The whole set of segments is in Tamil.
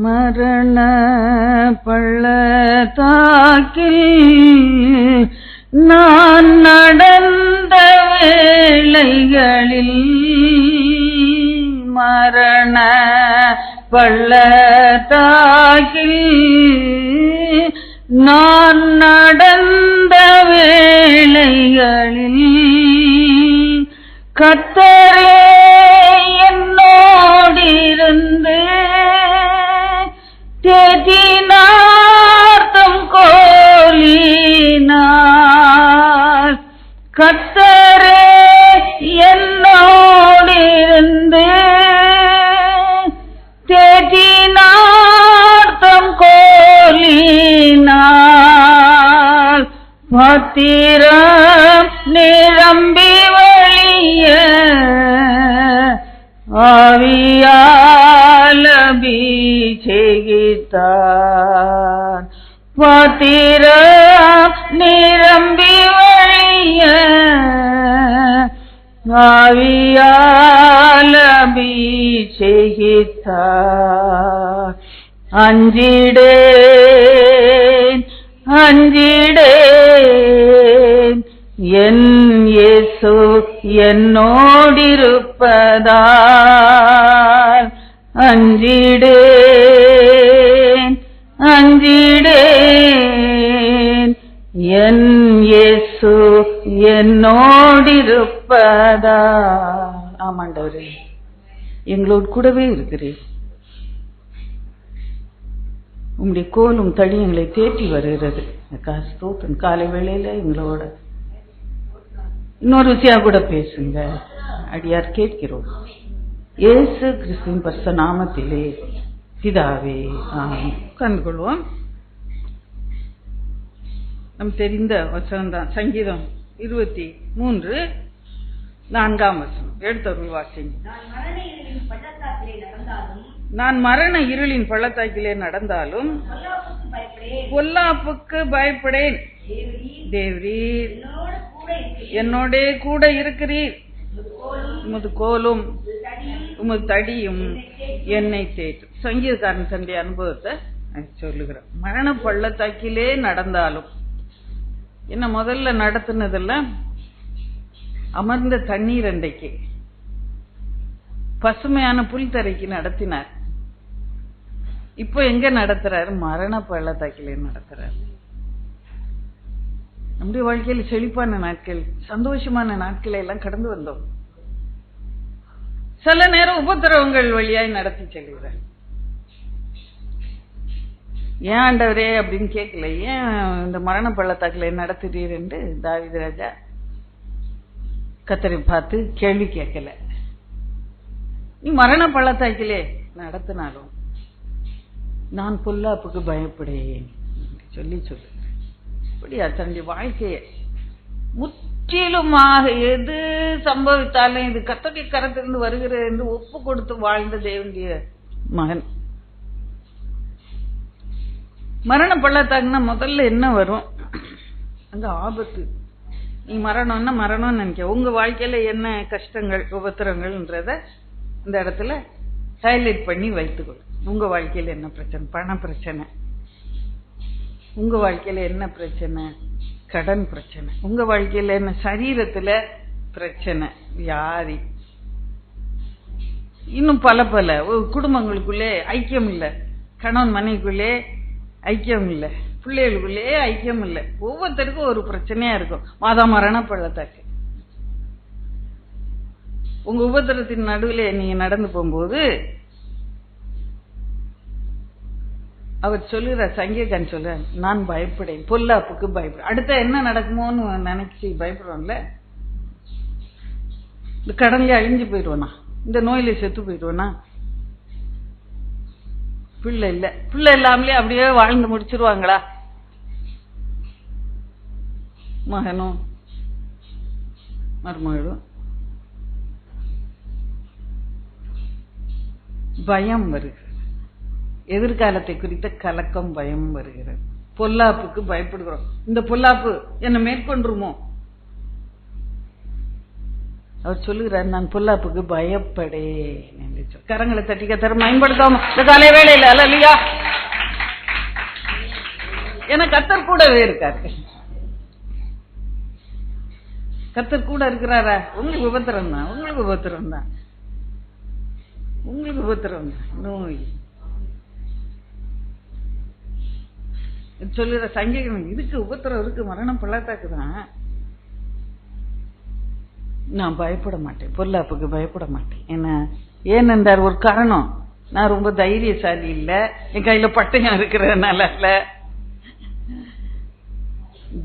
மரண பள்ளத்தாக்கில் நான் நடந்த வேளைகளில், மரண பள்ளத்தாக்கில் நான் நடந்த வேளைகளில், கர்த்தரே என்னோடிருந்து தேற்றினார்த்தம் கோலினார். கர்த்தரே என்னோடிருந்து தேற்றினார்த்தம் கோலினார். பாத்திரம் நிரம்பி வழிய ஆவியால் அபிஷேகித்தார். பாத்திரம் நிரம்பி வழிய ஆவியால் அபிஷேகித்தார். அஞ்சிடேன் அஞ்சிடேன் என் இயேசு என்னோடிருப்பதால். அஞ்சிடேன் அஞ்சிடேன் என் இயேசு என்னோடிருப்பதால். ஆமாண்டவரே, எங்களோடு கூடவே இருக்கிறேன். உங்களுடைய கோலும் தடி எங்களை தேற்றி வருகிறது. ஸ்தோத்திரம். காலை வேளையில எங்களோட இன்னொரு விஷயம் கூட பேசுங்க, அடியார் கேட்கிறோம். இயேசு கிறிஸ்துவின் பரிசுத்த நாமத்திலே பிதாவே, ஆமென். கண்டுகொள்வோம். நம் தெரிந்த வசனம் தான். சங்கீதம் 23:4 எடுத்தவர்கள் வாசிங்க. நான் மரண இருளின் பள்ளத்தாக்கிலே நடந்தாலும் பொல்லாப்புக்கு பயப்படேன். தேவரீர் என்னோட கூட இருக்கிறீர். உமது கோலும் உமது தடியும் என்னை தேற்றும். சங்கீதக்காரன் தன்னுடைய அனுபவத்தை சொல்லுகிறார். மரண பள்ளத்தாக்கிலே நடந்தாலும் என்ன முதல்ல நடத்தினதெல்லாம் அமர்ந்த தண்ணீர் அண்டைக்கு, பசுமையான புல் தரைக்கு நடத்தினார். இப்போ எங்க நடத்துறாரு? மரண பள்ளத்தாக்கிலே நடத்துறாரு. நம்முடைய வாழ்க்கையில் செழிப்பான நாட்கள், சந்தோஷமான நாட்களை எல்லாம் கடந்து வந்தோம். சில நேரம் உபத்திரவங்கள் வழியாய் நடத்தி செல்கிறார். ஏன் ஆண்டவரே அப்படின்னு கேட்கல. ஏன் இந்த மரண பள்ளத்தாக்கிலே நடத்துறீர் என்று தாவீது ராஜா கர்த்தரை பார்த்து கேள்வி கேட்கல. நீ மரண பள்ளத்தாக்கிலே நடத்தினாலும் நான் பொல்லாப்புக்கு பயப்படேன் சொல்லி சொல்லு. அப்படியா தன்னுடைய வாழ்க்கையை முற்றிலுமாக எது சம்பவித்தாலும் இது கர்த்தருடைய கரத்திலிருந்து வருகிறது என்று ஒப்பு கொடுத்து வாழ்ந்த தேவனுடைய மகன். மரண பள்ளத்தாக்குனா முதல்ல என்ன வரும்? அங்க ஆபத்து. நீ மரணம்னா மரணம்னு நினைக்க. உங்க வாழ்க்கையில என்ன கஷ்டங்கள் உபத்திரங்கள்ன்றத இந்த இடத்துல ஹைலைட் பண்ணி வைத்துக்கொள். உங்க வாழ்க்கையில என்ன பிரச்சனை? பண பிரச்சனை. உங்க வாழ்க்கையில என்ன பிரச்சனை? கடன் பிரச்சனை. உங்க வாழ்க்கையில என்ன? சரீரத்துல பிரச்சனை, வியாதி, இன்னும் பல பல. குடும்பங்களுக்குள்ளே ஐக்கியம் இல்லை, கணவன் மனைவிக்குள்ளே ஐக்கியம் இல்லை, பிள்ளைகளுக்குள்ளே ஐக்கியம் இல்லை. ஒவ்வொருத்தருக்கும் ஒரு பிரச்சனையா இருக்கும். மாதா மரண பள்ளத்தாக்கு. உங்க உபத்திரத்தின் நடுவில் நீங்க நடந்து போகும்போது அவர் சொல்லுற சங்கீதக்காரன் சொல்ற, நான் பயப்படேன், பொல்லாப்புக்கு பயப்பட. அடுத்த என்ன நடக்குமோன்னு நினைச்சு பயப்படுவோம்ல. இந்த கடன்ல அழிஞ்சு போயிடுவோனா, இந்த நோயில செத்து போயிடுவோனா, பிள்ளை இல்ல, பிள்ளை இல்லாமலே அப்படியே வாழ்ந்து முடிச்சிருவாங்களா? மகனும் மருமகளும் பயம் வருகிறது. எதிர்காலத்தை குறித்த கலக்கம், பயம் வருகிறது. பொல்லாப்புக்கு பயப்படுகிறோம். இந்த பொல்லாப்பு என்ன மேற்கொண்டுருமோ? அவர் சொல்லுகிறார், நான் பொல்லாப்புக்கு பயப்படேன். கரங்களை தட்டி கத்தர் பயன்படுத்தாம இந்த காலை வேளையில அல்லையா, ஏன்னா கத்தர் கூடவே இருக்காரு. கத்தர் கூட இருக்கிறாரா? உங்களுக்கு உபத்திரம் தான், உங்களுக்கு உபத்திரம் தான், உங்களுக்கு உபத்திரம் தான், நோய் சொல்லுற சங்கீதம். இதுக்கு உபத்திரம் இருக்கு, மரணம் பள்ளத்தாக்கு தான். நான் பயப்பட மாட்டேன், பொல்லாப்புக்கு பயப்பட மாட்டேன். ஏனென்றார் ஒரு காரணம், நான் ரொம்ப தைரியசாலி இல்ல, என் கையில பட்டயம் இருக்கிறதுனால இல்ல,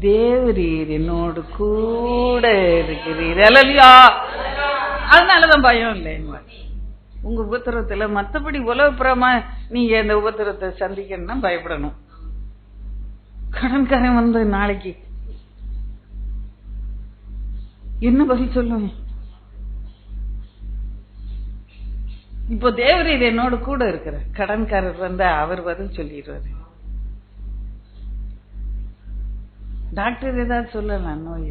தேவரீர் என்னோடு கூட இருக்கிறீர் அல்லையா, அதனாலதான் பயம் இல்லை. உங்க உபத்திரத்துல மத்தபடி உலகப்புறமா நீங்க இந்த உபத்திரத்தை சந்திக்கணும்னா பயப்படணும். கடன்காரன் வந்து நாளைக்கு என்ன பதில் சொல்லுவேன்? இப்போ தேவரீர் என்னோடு கூட இருக்கிற கடன்காரர் வந்தா அவர் பதில் சொல்லிடுவாரு. டாக்டர் ஏதாவது சொல்லலாம் நோய்,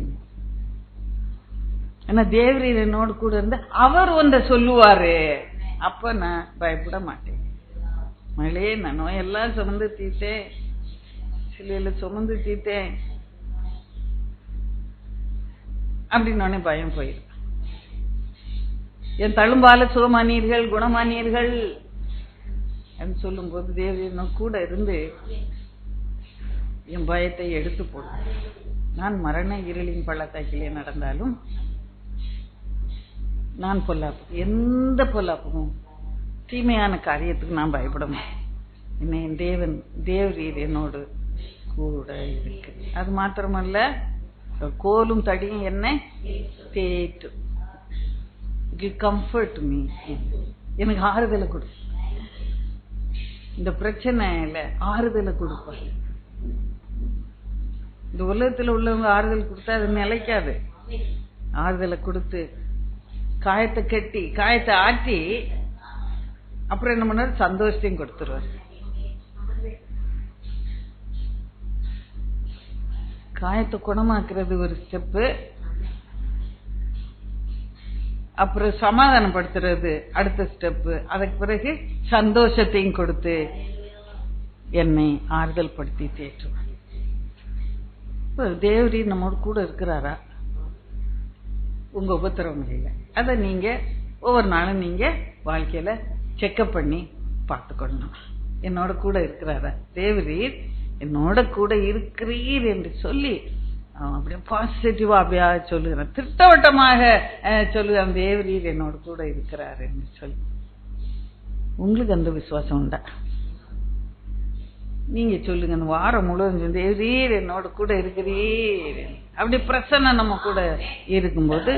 ஆனா தேவரீர் என்னோடு கூட இருந்தா அவர் ஒன்றை சொல்லுவாரு. அப்ப நான் பயப்பட மாட்டேன். மழையே, நான் நோயெல்லாம் சுமந்து தீட்டேன், சிலையில சுமந்து தீட்டேன் அப்படின்னு பயம் போயிடும். என் தழும்பால சுகமானீர்கள், குணமானீர்கள் சொல்லும் போது தேவரீர் கூட இருந்து என் பயத்தை எடுத்து போடும். நான் மரண இருளின் பள்ளத்தாக்கிலே நடந்தாலும் நான் பொல்லாப்பு, எந்த பொல்லாப்பும் தீமையான காரியத்துக்கு நான் பயப்பட மாட்டேன். என்ன என் தேவரீர் என்னோடு கூட இருக்கு. அது மாத்திரமல்ல, கோலும் தடியும் என்ன தேய்ட்டு கம்ஃபர்ட் மீ, எனக்கு ஆறுதலை கொடு. இந்த பிரச்சனையில ஆறுதலை கொடுப்பாரு. இந்த உலகத்துல உள்ளவங்க ஆறுதல் கொடுத்தா அது நிலைக்காது. ஆறுதலை கொடுத்து காயத்தை கட்டி காயத்தை ஆட்டி அப்புறம் என்ன பண்ணாரு, சந்தோஷத்தையும் கொடுத்துருவார். காயத்தை குணமாக்குறது ஒரு ஸ்டெப்பு, அப்புறம் சமாதானப்படுத்துறது அடுத்த ஸ்டெப்பு, அதுக்கு பிறகு சந்தோஷத்தையும் கொடுத்து என்னை ஆறுதல் படுத்தி தேற்றுவார். தேவரீர் நம்மோடு கூட இருக்கிறாரா? உங்க உபத்திரவம் இல்லை, அதை நீங்க ஒவ்வொரு நாளும் நீங்க வாழ்க்கையில செக்அப் பண்ணி பார்த்துக்கணும். என்னோட கூட இருக்கிறாரா? தேவரீர் என்னோட கூட இருக்கிறீர் என்று சொல்லி அப்படியே பாசிட்டிவா அப்படியா சொல்லுகிறேன், திட்டவட்டமாக சொல்லுகிறேன், தேவரீர் என்னோட கூட இருக்கிறார் என்று சொல்லி. உங்களுக்கு அந்த விசுவாசம் உண்டா? நீங்க சொல்லுங்க, அந்த வாரம் முழுவதும் தேவரீர் என்னோட கூட இருக்கிறீர் அப்படி பிரசன்ன நம்ம கூட இருக்கும்போது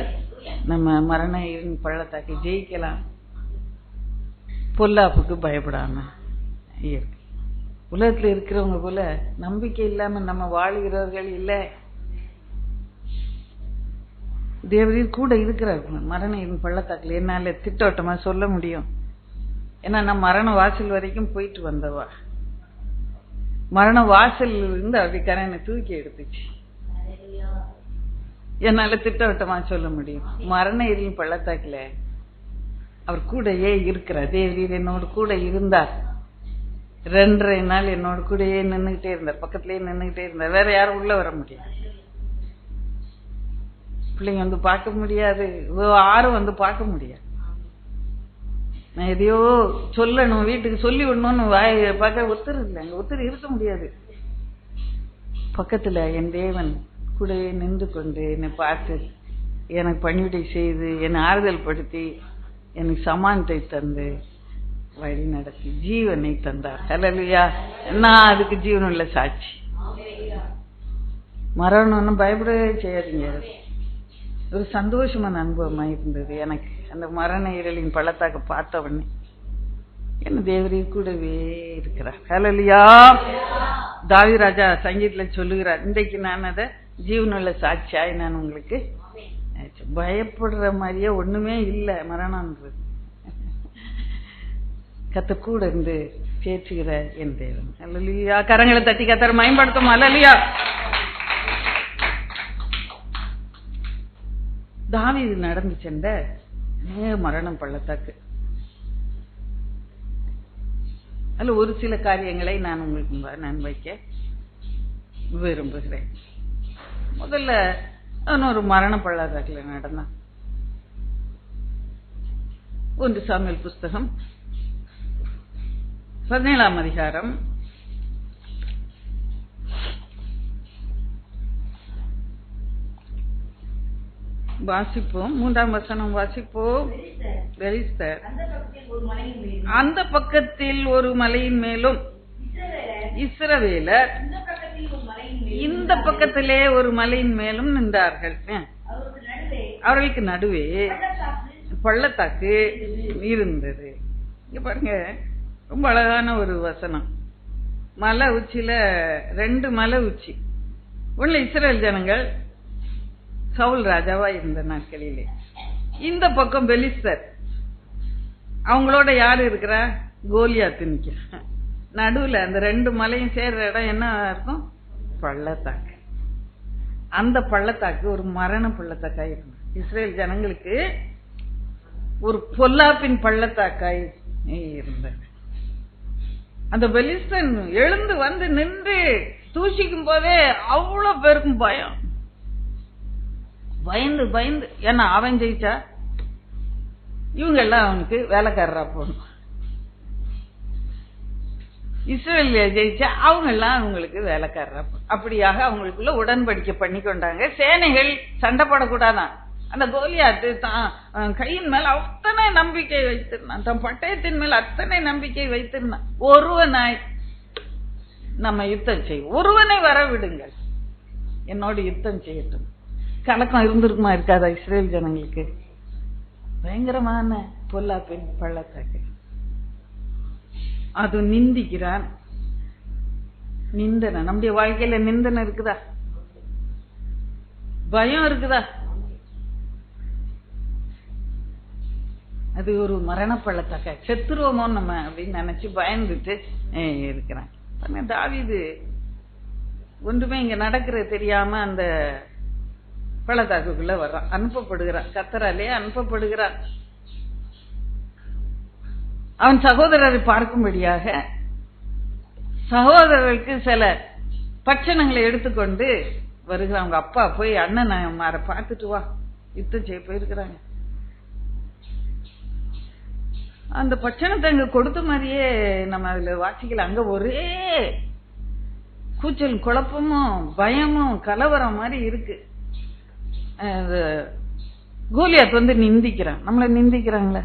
நம்ம மரண பள்ளத்தாக்கி ஜெயிக்கலாம். பொல்லாப்புக்கு பயப்படாம இருக்கு. உலகத்துல இருக்கிறவங்க போல நம்பிக்கை இல்லாம நம்ம வாழ்கிறவர்கள் இல்லை. தேவரீர் கூட இருக்கிறார். மரண பள்ளத்தாக்குல என்னால திட்டவட்டமா சொல்ல முடியும். ஏன்னா நான் மரண வாசல் வரைக்கும் போயிட்டு வந்தவா. மரண வாசல் இருந்து அப்படி கரனை தூக்கி எடுத்துச்சு. என்னால திட்டவட்டமா சொல்ல முடியும். மரண இருளின் பள்ளத்தாக்குல அவர் கூடயே இருக்கிறார். தேவரீர் என்னோடு கூட இருந்தார். 2.5 நாள் என்னோடு கூடயே நின்றுகிட்டே இருந்தார், பக்கத்திலேயே நின்றுகிட்டே இருந்தார். வேற யாரும் உள்ள வர முடியாது, பிள்ளைங்க வந்து பார்க்க முடியாது, யாரும் வந்து பார்க்க முடியாது. நான் எதையோ சொல்லணும், வீட்டுக்கு சொல்லி விடணும்னு பார்க்க ஒருத்தர் இல்லை, அங்க ஒருத்தர் இருக்க முடியாது. பக்கத்துல என் தேவன் கூட நின்று கொண்டு என்னை பார்த்து எனக்கு பணிவிடை செய்து என்னை ஆறுதல் படுத்தி எனக்கு சமானத்தை தந்து வழி நடத்தி ஜீவனை தந்தார். ஹல்லேலூயா! நான் அதுக்கு ஜீவனுள்ள சாட்சி. மரணம்னு பயப்படவே செய்யாதீங்க. ஒரு சந்தோஷமான அனுபவமா இருந்தது எனக்கு. அந்த மரண இருளின் பள்ளத்தாக்க பார்த்த உடனே என்ன தேவரீர் கூடவே இருக்கிறார். ஹல்லேலூயா! தாவீது ராஜா சங்கீதத்துல சொல்லுகிறார், இன்றைக்கு நான் அதை ஜீவனுள்ள சாட்சியாய் நான் உங்களுக்கு பயப்படுற மாதிரியே ஒண்ணுமே இல்லை. மரணம்ன்றது கத்த கூட இருந்து பேச்சுகிற என் தேவன். ஹல்லேலூயா! கரங்களை தட்டி கத்தரை மயம்படுத்தும். ஹல்லேலூயா! தாவீது நடந்து சென்ற மரணம் பள்ளத்தாக்கு. அதுல ஒரு சில காரியங்களை நான் உங்களுக்கு நான் வைக்க விரும்புகிறேன். முதல்ல அவன் ஒரு மரண பள்ளத்தாக்குல நடந்தான். 1 சாமுவேல் புஸ்தகம் 17ஆம் அதிகாரம் வாசிப்போம். 3ஆம் வசனம் வாசிப்போம். அந்த பக்கத்தில் ஒரு மலையின் மேலும் இஸ்ரவேலர் இந்த பக்கத்திலே ஒரு மலையின் மேலும் நின்றார்கள். அவர்களுக்கு நடுவே பள்ளத்தாக்கு இருந்தது. இங்க பாருங்க, ரொம்ப அழகான ஒரு வசனம். மலை உச்சியில 2 மலை உச்சி. உள்ள இஸ்ரேல் ஜனங்கள் சவுல் ராஜாவா இருந்த நாட்களிலே, இந்த பக்கம் பெலிஸ்தர், அவங்களோட யாரு இருக்கிறா? கோலியாத்து நிக்கிறா. நடுவுல அந்த 2 மலையும் சேர்ற இடம் என்ன இருக்கும்? பள்ளத்தாக்கு. அந்த பள்ளத்தாக்கு ஒரு மரண பள்ளத்தாக்காய் இருந்தது. இஸ்ரேல் ஜனங்களுக்கு ஒரு பொல்லாப்பின் பள்ளத்தாக்காய் இருந்தது. அந்த பெலிஸ்தன் எழுந்து வந்து நின்று தூஷிக்கும் போதே அவ்வளவு பேருக்கும் பயம். பயந்து பயந்து, ஏன்னா அவன் ஜெயிச்சா இவங்க எல்லாம் அவனுக்கு வேலைக்காரரா போகணும். இஸ்ரேலிய ஜெயிச்சா அவங்க எல்லாம் அவங்களுக்கு வேலைக்காரரா போகணும். அப்படியாக அவங்களுக்குள்ள உடன்படிக்கை பண்ணி கொண்டாங்க. சேனைகள் சண்டை போடக்கூடாதான். அந்த கோலியாத்து தான் கையின் மேல அத்தனை நம்பிக்கை வைத்திருந்தான், தன் பட்டயத்தின் மேல் அத்தனை நம்பிக்கை வைத்திருந்தான். ஒருவனாய் நம்ம யுத்தம் செய்வோம், ஒருவனை வர விடுங்கள், என்னோட யுத்தம் செய்யட்டும். கலக்கம் இருந்திருக்குமா இருக்காதா இஸ்ரேல் ஜனங்களுக்கு? பயங்கரமான பொல்லாப்பின் பள்ளத்தாக்கு. அது நிந்திக்கிறான். நிந்தனை நம்முடைய வாழ்க்கையில நிந்தனை இருக்குதா? பயம் இருக்குதா? அது ஒரு மரண பள்ளத்தாக்க. செத்துருவோமோ நம்ம அப்படின்னு நினைச்சு பயந்துட்டு இருக்கிறான். தாவீது ஒன்றுமே இங்க நடக்கிறது தெரியாம அந்த பள்ளத்தாக்குள்ள வர்றான், அனுப்பப்படுகிறான், கர்த்தராலே அனுப்பப்படுகிறான். அவன் சகோதரரை பார்க்கும்படியாக சகோதரர்களுக்கு சில பட்சணங்களை எடுத்துக்கொண்டு வருகிறான். அவங்க அப்பா போய் அண்ணன் மாற பார்த்துட்டு வா, யுத்தம் செய்ய போயிருக்கிறாங்க. அந்த பட்சணத்தை அங்க கொடுத்த மாதிரியே நம்ம அதுல வாசிக்கல. அங்க ஒரே கூச்சல் குழப்பமும் பயமும் கலவரம் மாதிரி இருக்கு. கோலியாத் வந்து நிந்திக்கிறான். நம்மள நிந்திக்கிறாங்களே,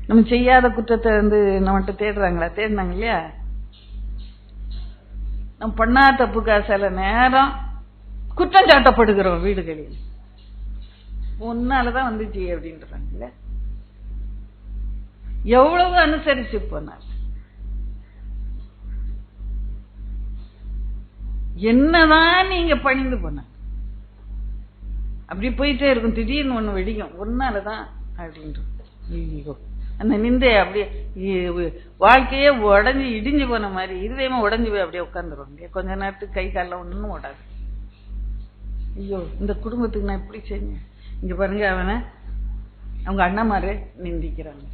நம்ம செய்யாத குற்றத்தை வந்து நம்மகிட்ட தேடுறாங்களா? தேடினாங்க இல்லையா? நம்ம பண்ணா தப்புக்கா சில நேரம் குற்றம் சாட்டப்படுகிறோம் வீடுகளில். உன்னாலதான் வந்துச்சு அப்படின்றாங்கல்ல. எவ்வளவு அனுசரிச்சு போனார், என்னதான் நீங்க பணிந்து போன, அப்படி போயிட்டே இருக்கும். திடீர்னு ஒண்ணு வெடிக்கும், ஒன்னாலதான் அப்படின்ற அந்த நிந்தை அப்படியே வாழ்க்கையே உடஞ்சி இடிஞ்சு போன மாதிரி, இருதயமா உடஞ்சு போய் அப்படியே உட்காந்துருவாங்க. கொஞ்ச நேரத்துக்கு கை கால ஒண்ணும் ஓடாது. ஐயோ இந்த குடும்பத்துக்கு நான் இப்படி செஞ்சேன். இங்க பாருங்க, அவனை அவங்க அண்ணன்மாரு நிந்திக்கிறாங்க,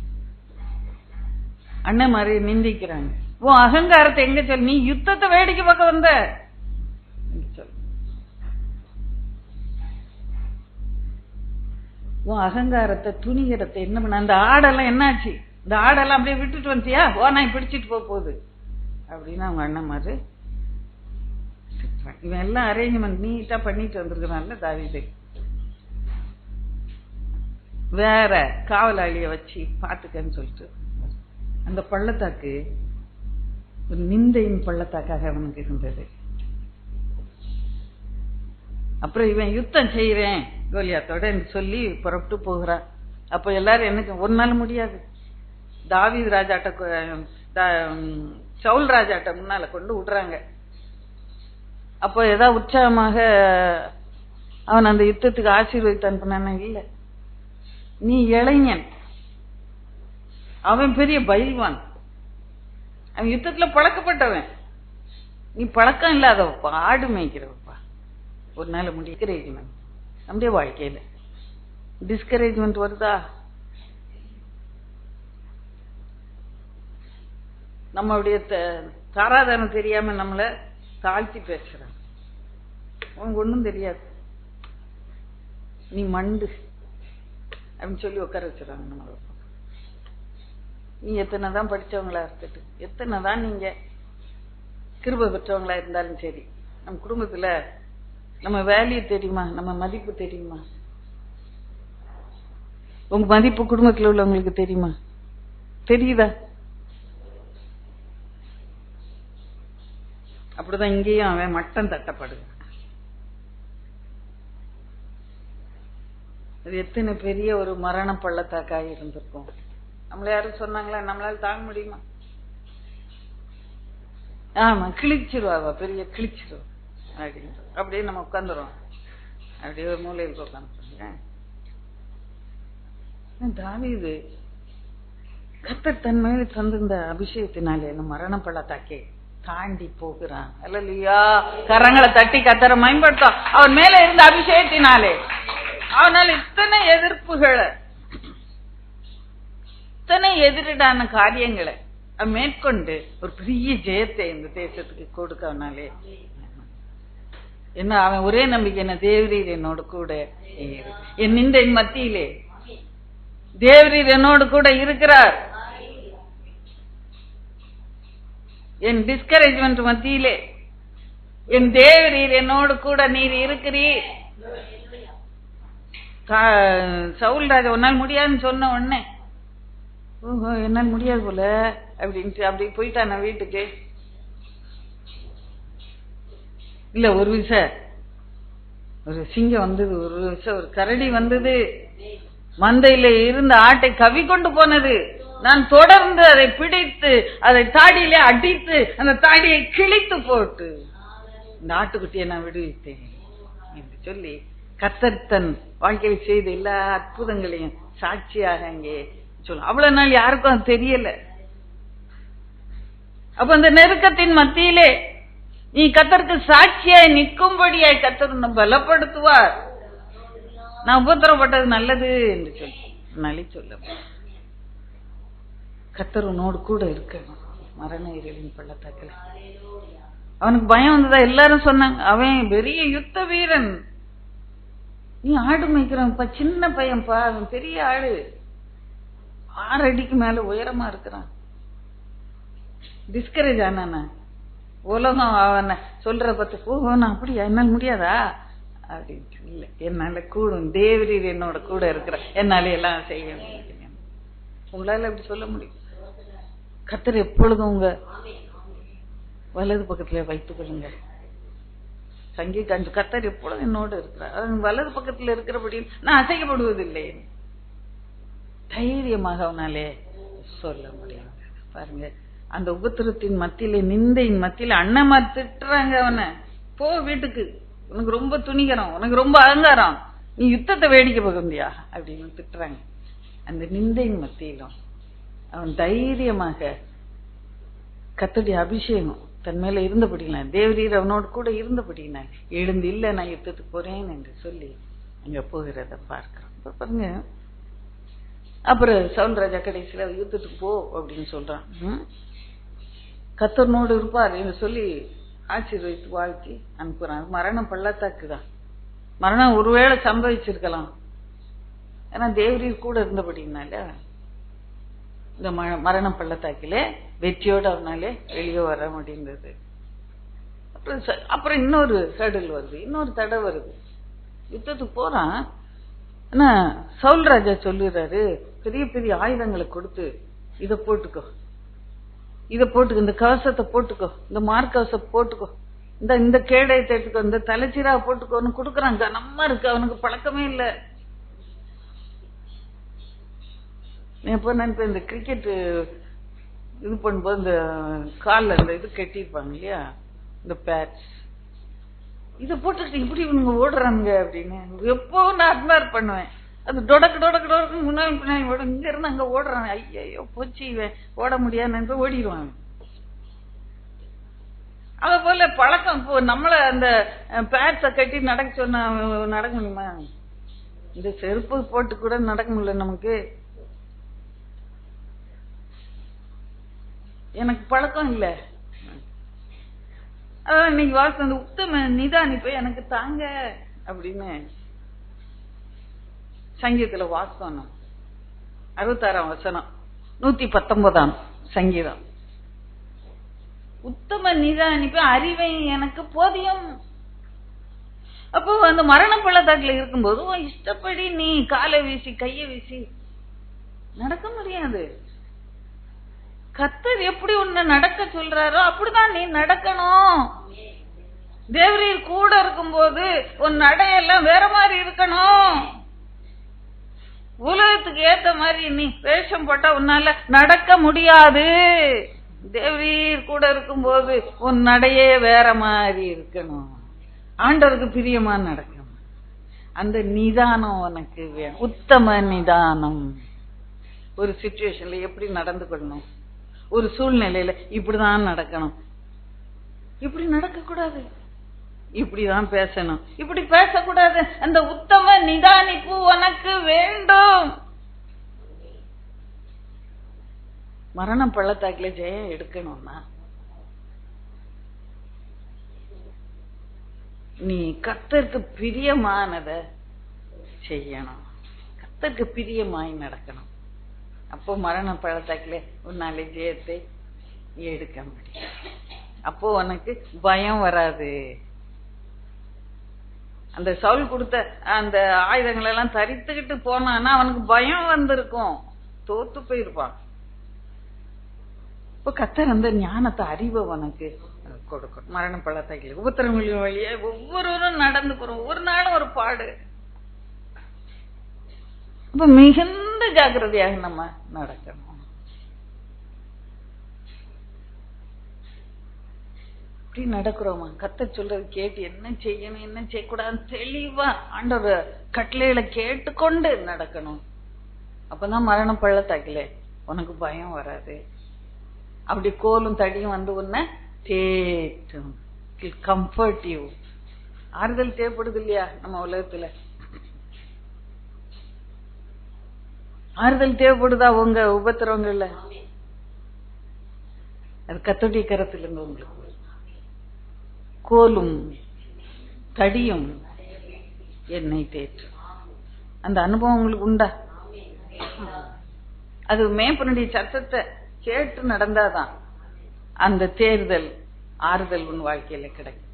அண்ணன்மாரு நிந்திக்கிறாங்க. உன் அகங்காரத்தை எங்க சொல், நீ யுத்தத்தை வேடிக்கை பார்க்க வந்த சொல். உன் அகங்காரத்தை துணிகரத்தை என்ன பண்ண, அந்த ஆடெல்லாம் என்னாச்சு, இந்த ஆடெல்லாம் அப்படியே விட்டுட்டு வந்துட்டியா, ஓ நான் பிடிச்சிட்டு போகுது அப்படின்னு அவங்க அண்ணன்மாரு. இவன் எல்லாம் அரேஞ்ச்மெண்ட் நீட்டா பண்ணிட்டு வந்திருக்கிறான்ல தாவீது. வேற காவலாளிய வச்சு பாத்துக்கன்னு சொல்லிட்டு அந்த பள்ளத்தாக்கு ஒரு நிந்தையின் பள்ளத்தாக்காக அவனுக்கு இருந்தது. அப்புறம் இவன் யுத்தம் செய்வேன் கோலியாத்தோட சொல்லி புறப்பட்டு போகிறான். அப்ப எல்லாரும் எனக்கு ஒரு நாள் முடியாது, தாவீது ராஜாட்ட சவுல் ராஜாட்ட முன்னால கொண்டு விடுறாங்க. அப்போ ஏதாவது உற்சாகமாக அவன் அந்த யுத்தத்துக்கு ஆசீர்வதித்து அனுப்பினான? இல்ல, நீ இளைஞன், அவன் பெரிய பயில்வான், அவன் யுத்தத்துல பழக்கப்பட்டவன், நீ பழக்கம் இல்லாதவப்பா, ஆடு மேய்க்கிறவப்பா. ஒரு நாள் முடிக்கிறேன் நம்முடைய வாழ்க்கையில டிஸ்கரேஜ்மெண்ட் வருதா? நம்மளுடைய தாராதனம் தெரியாம நம்மள தாழ்த்தி பேசுறாங்க. உனக்கு ஒண்ணும் தெரியாது, நீ மண்டு அப்படின்னு சொல்லி உட்கார வச்சுறாங்க நம்மள. நீ எத்தனைதான் படிச்சவங்களா இருக்கட்டு, எத்தனைதான் நீங்க கிருபை பெற்றவங்களா இருந்தாலும் சரி, நம்ம குடும்பத்துல நம்ம வேல்யூ தெரியுமா, நம்ம மதிப்பு தெரியுமா? உங்க மதிப்பு குடும்பத்துல உள்ளவங்களுக்கு தெரியுமா? தெரியுதா? அப்படிதான் இங்கேயும் அவன் மட்டம் தட்டப்படுது. அது எத்தனை பெரிய ஒரு மரண பள்ளத்தாக்காய் இருந்திருக்கும். நம்மள யாரும் சொன்னாங்களா நம்மளால தாங்க முடியுமா? ஆமா, கிழிச்சிருவா, பெரிய கிழிச்சிருவா அப்படின்னு அப்படியே நம்ம உட்காந்துரும். அப்படியே ஒரு மூலையில் உட்காந்து தாவீது கர்த்தர் தன் மேல தந்திருந்த அபிஷேகத்தினாலே இந்த மரண பள்ளத்தாக்கே தாண்டி போகிறான். அல்லேலூயா. கரங்களை தட்டி கர்த்தரை மேம்படுத்தும். அவன் மேல இருந்த அபிஷேகத்தினாலே அவனால இத்தனை எதிர்ப்புகளை, இத்தனை எதிரிடான காரியங்களை மேற்கொண்டு ஒரு பெரிய ஜெயத்தை இந்த தேசத்துக்கு கொடுக்கனாலே என்ன, அவன் ஒரே நம்பிக்கை என்ன, தேவரீர் என்னோட கூட என் நிந்தை மத்தியிலே தேவரீர் என்னோடு கூட இருக்கிறார். என் டிஸ்கரேஜ்மெண்ட் மத்தியிலே என் தேவரீர் என்னோடு கூட நீர் இருக்கிறீர். சவுல் ராஜா உன்னால் முடியாதுன்னு சொன்ன உடனே ஓஹோ என்னால் முடியாது போல அப்படின்ட்டு அப்படி போயிட்டான வீட்டுக்கு. இல்ல ஒரு விஷயம், ஒரு சிங்கம் வந்தது, ஒரு விஷயம் ஒரு கரடி வந்தது, மந்தையில இருந்த ஆட்டை கவி கொண்டு போனது. நான் தொடர்ந்து அதை பிடித்து அதை தாடியிலே அடித்து அந்த தாடியை கிழித்து போட்டு இந்த ஆட்டுக்குட்டியை நான் விடுவித்தேன் என்று சொல்லி கர்த்தர் தன் வாழ்க்கையில் செய்த எல்லா அற்புதங்களையும் சாட்சியாக அங்கே சொல்ல. அவ்வளவு நாள் யாருக்கும் அது தெரியல. அப்ப அந்த நெருக்கத்தின் மத்தியிலே நீ கர்த்தருக்கு சாட்சியாய் நிற்கும்படியாய் கர்த்தர் உன்னை பலப்படுத்துவார். நான் உபத்திரப்பட்டது நல்லது என்று சொல்லி சொல்ல கர்த்தர் உன்னோடு கூட இருக்கணும். மரண இருளின் பள்ளத்தாக்கில் அவனுக்கு பயம் வந்ததா? எல்லாரும் சொன்னாங்க அவன் பெரிய யுத்த வீரன், நீ ஆடு மேய்க்கிறப்பா, சின்ன பையன்பா, அவன் பெரிய ஆடு, 6 அடிக்கு மேல உயரமா இருக்கிறான். டிஸ்கரேஜ் ஆனான உலகம் அவனை சொல்ற பத்து போகணும். அப்படியா, என்னால் முடியாதா அப்படின்னு இல்லை, என்னால கூடும், தேவரீர் என்னோட கூட இருக்கிற, என்னால எல்லாம் செய்ய முடியும். உங்களால அப்படி சொல்ல முடியும்? கர்த்தர் எப்பொழுதும் உங்க வலது பக்கத்துல வைத்துக் கொள்ளுங்க. சங்கீதம் கர்த்தர் எப்பொழுதும் என்னோடு இருக்கிறார், வலது பக்கத்துல இருக்கிறபடி நான் அசைக்கப்படுவதில்லை. தைரியமாக அவனாலே சொல்ல முடியும். பாருங்க, அந்த உபத்திரத்தின் மத்தியில, நிந்தையின் மத்தியில அண்ணம்மா திட்டுறாங்க அவனை, போ வீட்டுக்கு, உனக்கு ரொம்ப துணிகரம், உனக்கு ரொம்ப அகங்காரம், நீ யுத்தத்தை வேடிக்கை பார்க்க முடியா அப்படின்னு திட்டுறாங்க. அந்த நிந்தையின் மத்தியிலும் அவன் தைரியமாக கர்த்தருடைய அபிஷேகம் தன் மேல இருந்தபடினான், தேவரீர் அவனோடு கூட இருந்தபடினான், எழுந்து இல்ல நான் யுத்தத்துக்கு போறேன் என்று சொல்லி அங்க போகிறத பார்க்கிறோம். பாருங்க, அப்புறம் சவுல் ராஜா கடைசியில யுத்தத்துக்கு போ அப்படின்னு சொல்றான். கர்த்தரோடு இருப்பார் என்று சொல்லி ஆசீர்வதித்து வாழ்த்தி அனுப்புறான். மரணம் பள்ளத்தாக்குதான், மரணம் ஒருவேளை சம்பவிச்சிருக்கலாம், ஏன்னா தேவரீர் கூட இருந்தபடினால இந்த மரண பள்ளத்தாக்கிலே வெற்றியோடு அவனாலே வெளியே வர முடிந்தது. அப்புறம் இன்னொரு ஹேர்டில் வருது, இன்னொரு தடை வருது. யுத்தத்துக்கு போறான், ஆனா சவுல் ராஜா சொல்லுறாரு, பெரிய பெரிய ஆயுதங்களை கொடுத்து இதை போட்டுக்கோ, இதை போட்டுக்கோ, இந்த கவசத்தை போட்டுக்கோ, இந்த மார்க்கவசத்தை போட்டுக்கோ, இந்த கேடயத்தை எடுத்துக்கோ, இந்த தலைச்சீரா போட்டுக்கோன்னு கொடுக்குறான். கனமா இருக்கு, அவனுக்கு பழக்கமே இல்லை. எப்போ நினைப்பேன், இந்த கிரிக்கெட் இது பண்ணும்போது இந்த காலில் இந்த இது கட்டியிருப்பாங்க இல்லையா, இந்த பேட்ச், இதை போட்டுக்கிட்டு இப்படி இவனுங்க ஓடுறானுங்க அப்படின்னு எப்பவும் நான் அட்மையர் பண்ணுவேன். அது டொடக்கு டொடக்கு டொடக்கு முன்னாடி பின்னாடி ஓடும், இங்க இருந்து அங்க ஓடுறான். ஐயோ போச்சு, இவன் ஓட முடியாது ஓடிடுவான். அது போல பழக்கம். இப்போ நம்மள அந்த பேட்ஸை கட்டி நடக்க சொன்னா நடக்க முடியுமா? இந்த செருப்பு போட்டு கூட நடக்க முடியல நமக்கு. எனக்கு பழக்கம் இல்ல. அதான் இன்னைக்கு வாசம் அந்த உத்தம நிதானிப்பை எனக்கு தாங்க அப்படின்னு சங்கீதத்துல வாசம் 66ஆம் வசனம் 119ஆம் சங்கீதம். உத்தம நிதானிப்பு அறிவை எனக்கு போதியம். அப்போ அந்த மரண பள்ளத்தாக்குல இருக்கும்போது இஷ்டப்படி நீ காலை வீசி கைய வீசி நடக்க முடியாது. கர்த்தர் எப்படி உன்னை நடக்க சொல்றாரோ அப்படிதான் நீ நடக்கணும். தேவரீர் கூட இருக்கும்போது உன் நடையெல்லாம் வேற மாதிரி இருக்கணும். உலகத்துக்கு ஏத்த மாதிரி நீ வேஷம் போட்டா உன்னால நடக்க முடியாது. தேவரீர் கூட இருக்கும்போது உன் நடையே வேற மாதிரி இருக்கணும். ஆண்டவருக்கு பிரியமா நடக்கணும். அந்த நிதானம் உனக்கு வேணும். உத்தம நிதானம். ஒரு சிச்சுவேஷன்ல எப்படி நடந்து கொள்ளணும், ஒரு சூழ்நிலையில இப்படிதான் நடக்கணும், இப்படி நடக்க கூடாது, இப்படிதான் பேசணும், இப்படி பேசக்கூடாது. அந்த உத்தம நிதானிப்பு உனக்கு வேண்டும். மரண பள்ளத்தாக்குல ஜெயம் எடுக்கணும்னா நீ கர்த்தருக்கு பிரியமானத செய்யணும். கர்த்தருக்கு பிரியமாய் நடக்கணும். அப்போ மரண பள்ளத்தாக்குல உன்னால ஜெயத்தை எடுக்க முடியும். அப்போ உனக்கு பயம் வராது. அந்த சவுல் கொடுத்த அந்த ஆயுதங்கள் எல்லாம் தரித்துக்கிட்டு போனான்னா அவனுக்கு பயம் வந்திருக்கும், தோத்து போயிருப்பான். இப்போ கர்த்தர் அந்த ஞானத்தை அறிவை உனக்கு கொடுக்கணும். மரண பள்ளத்தாக்கில் உபத்திரங்களின் வழியே ஒவ்வொருவரும் நடந்து போறோம். ஒவ்வொரு நாளும் ஒரு பாடு. அப்ப மிகுந்த ஜாக்கிரதையாக நம்ம நடக்கணும். இப்படி நடக்கிறோமா? கர்த்தர் சொல்றது கேட்டு என்ன செய்யணும் என்ன செய்யக்கூடாதுன்னு தெளிவா ஆண்டவர் கட்டளையில கேட்டுக்கொண்டு நடக்கணும். அப்பதான் மரண பள்ளத்தாக்கில உனக்கு பயம் வராது. அப்படி கோலும் தடியும் வந்து உன்னை தேற்றும். Comfort you. ஆறுதல் தேவைப்படுது இல்லையா நம்ம உலகத்துல? ஆறுதல் தேவைப்படுதா உங்க உபத்திரவங்கள்ல? அது கர்த்தருடைய கரத்துல இருந்து உங்களுக்கு கோலும் தடியும் என்னை தேற்றும். அந்த அனுபவம் உங்களுக்கு உண்டா? அது மேய்ப்பனுடைய சத்தத்தை கேட்டு நடந்தாதான் அந்த தேர்தல் ஆறுதல் உன் வாழ்க்கையில கிடைக்கும்.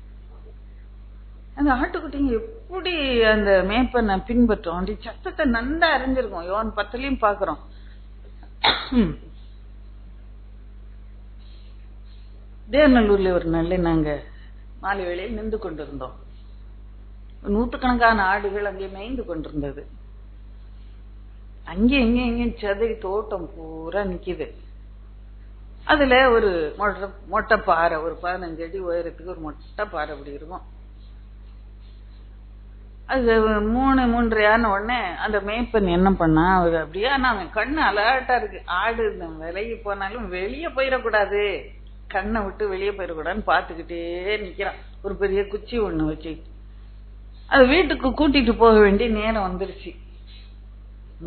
அந்த ஆட்டுக்குட்டிங்க எப்படி அந்த மேய்ப்பனை பின்பற்றும், அப்படி சத்தத்தை நன்றா அறிஞ்சிருக்கும். யோவான் 10லயும் பாக்குறோம். தேவநல்லூர்ல ஒரு நாள் நாங்க மாலை வேளையில் நின்று கொண்டிருந்தோம். நூற்றுக்கணக்கான ஆடுகள் அங்கே மேய்ந்து கொண்டிருந்தது. அங்கே எங்க சதுரி தோட்டம் பூரா நிக்குது. அதுல ஒரு மொட்டை பாறை, ஒரு 15 அடி உயரத்துக்கு ஒரு மொட்டை பாறை அப்படி இருக்கும். அது 3-3:30 ஆன உடனே அந்த மேய்ப்பன் என்ன பண்ணா, அவர் அப்படியே அவன் கண்ணு அலர்ட்டா இருக்கு. ஆடு விலகி போனாலும் வெளியே போயிடக்கூடாது, கண்ணை விட்டு வெளியே போயிடக்கூடாதுன்னு பாத்துக்கிட்டே நிக்கிறான். ஒரு பெரிய குச்சி ஒண்ணு வச்சு அது வீட்டுக்கு கூட்டிட்டு போக வேண்டிய நேரம் வந்துருச்சு.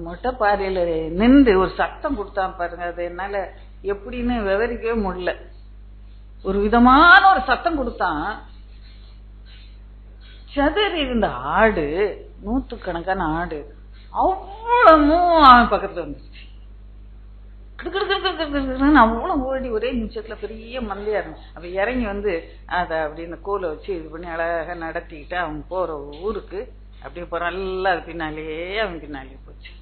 மொட்டை பாறையில நின்று ஒரு சத்தம் கொடுத்தான் பாருங்க. அது என்னால எப்படின்னு விவரிக்கவே முடியல. ஒரு விதமான ஒரு சத்தம் கொடுத்தான். சதுரி இருந்த ஆடு, நூற்றுக்கணக்கான ஆடு அவ்வளவும் அவன் பக்கத்துல வந்துருச்சு. அவ்வளவு ஓடி ஒரே நிமிஷத்துல பெரிய மந்தையா இருக்கும். அப்ப இறங்கி வந்து அத அப்படி இந்த கோலை வச்சு இது பண்ணி அழகா நடத்திக்கிட்டு அவன் போற ஊருக்கு அப்படியே போறான். எல்லாம் அது பின்னாலேயே அவன் பின்னாலே போச்சு.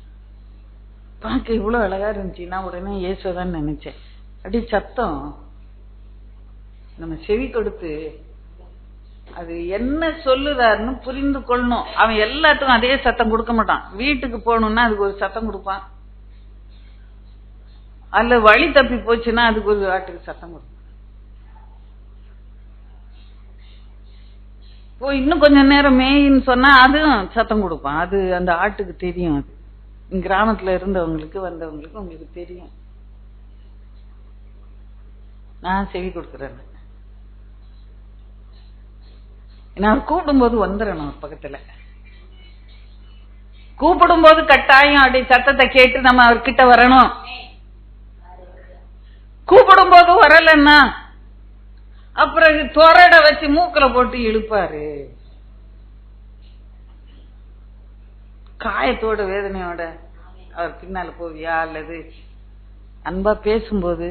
பார்க்க இவ்வளவு அழகா இருந்துச்சு. நான் உடனே இயேசுதான் நினைச்சேன். அப்படி சத்தம் நம்ம செவி கொடுத்து அது என்ன சொல்லுறாருன்னு புரிந்து கொள்ளணும். அவன் எல்லாத்துக்கும் அதே சத்தம் கொடுக்க மாட்டான். வீட்டுக்கு போகணும்னா அதுக்கு ஒரு சத்தம் கொடுப்பான், அல்ல வழி தப்பி போச்சுன்னா அதுக்கு ஒரு ஆட்டுக்கு சத்தம் கொடுப்பான். இன்னும் கொஞ்ச நேரம் மேயின்னு சொன்னா அதுவும் சத்தம் கொடுப்பான். அது அந்த ஆட்டுக்கு தெரியும். அது கிராமத்துல இருந்தவங்களுக்கு வந்தவங்களுக்கு உங்களுக்கு தெரியும். நான் செவி கொடுக்குறேன். நான் கூப்பிடும் போது வந்துடணும் பக்கத்துல. கூப்பிடும் போது கட்டாயம் அப்படி சத்தத்தை கேட்டு நம்ம அவர்கிட்ட வரணும். கூப்பிடும் போது வரலன்னா அப்புறம் தொரட வச்சு மூக்கல போட்டு இழுப்பாரு. காயத்தோட வேதனையோட அவர் பின்னால போவியா, அல்லது அன்பா பேசும்போது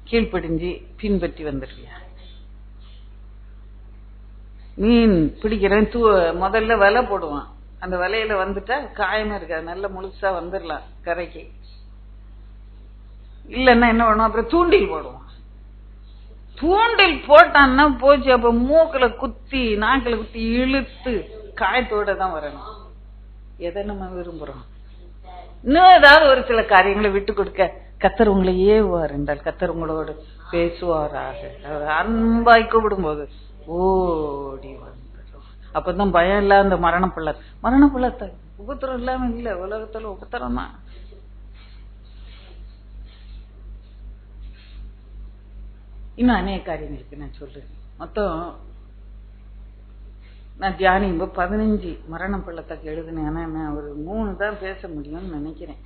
கீழ்ப்படிஞ்சு பின்பற்றி வந்துடுவியா? மீன் பிடிக்கிறேன் முதல்ல வலை போடுவான். அந்த வலையில வந்துட்டா காயமே இருக்காது, நல்ல முழுசா வந்துடலாம் கரைக்கு. இல்லன்னா என்ன பண்ணுவோம், அப்புறம் தூண்டில் போடுவான். தூண்டில் போட்டான்னா போச்சு, அப்ப மூக்குல குத்தி நாக்கில குத்தி இழுத்து காயத்தோட தான் வரணும். எதை நம்ம விரும்புறோம்? இன்னும் ஏதாவது ஒரு சில காரியங்களை விட்டு கொடுக்க கர்த்தர் உங்களை ஏவுவார் என்றால் கர்த்தர் உங்களோடு பேசுவாராக. அன்பாய் கூப்பிடும்போது ஓடி வந்துடும். அப்பதான் பயம் இல்ல. அந்த மரண பள்ளத்தை உபத்திரம் இல்லாம இல்ல, உலகத்துல உபத்திரம் தான். இன்னும் அநேக காரியங்களுக்கு நான் சொல்றேன். மொத்தம் நான் தியானிங்க 15 மரண பள்ளத்தாக்கு எழுதுனேன். ஆனா நான் ஒரு 3 தான் பேச முடியும்னு நினைக்கிறேன்.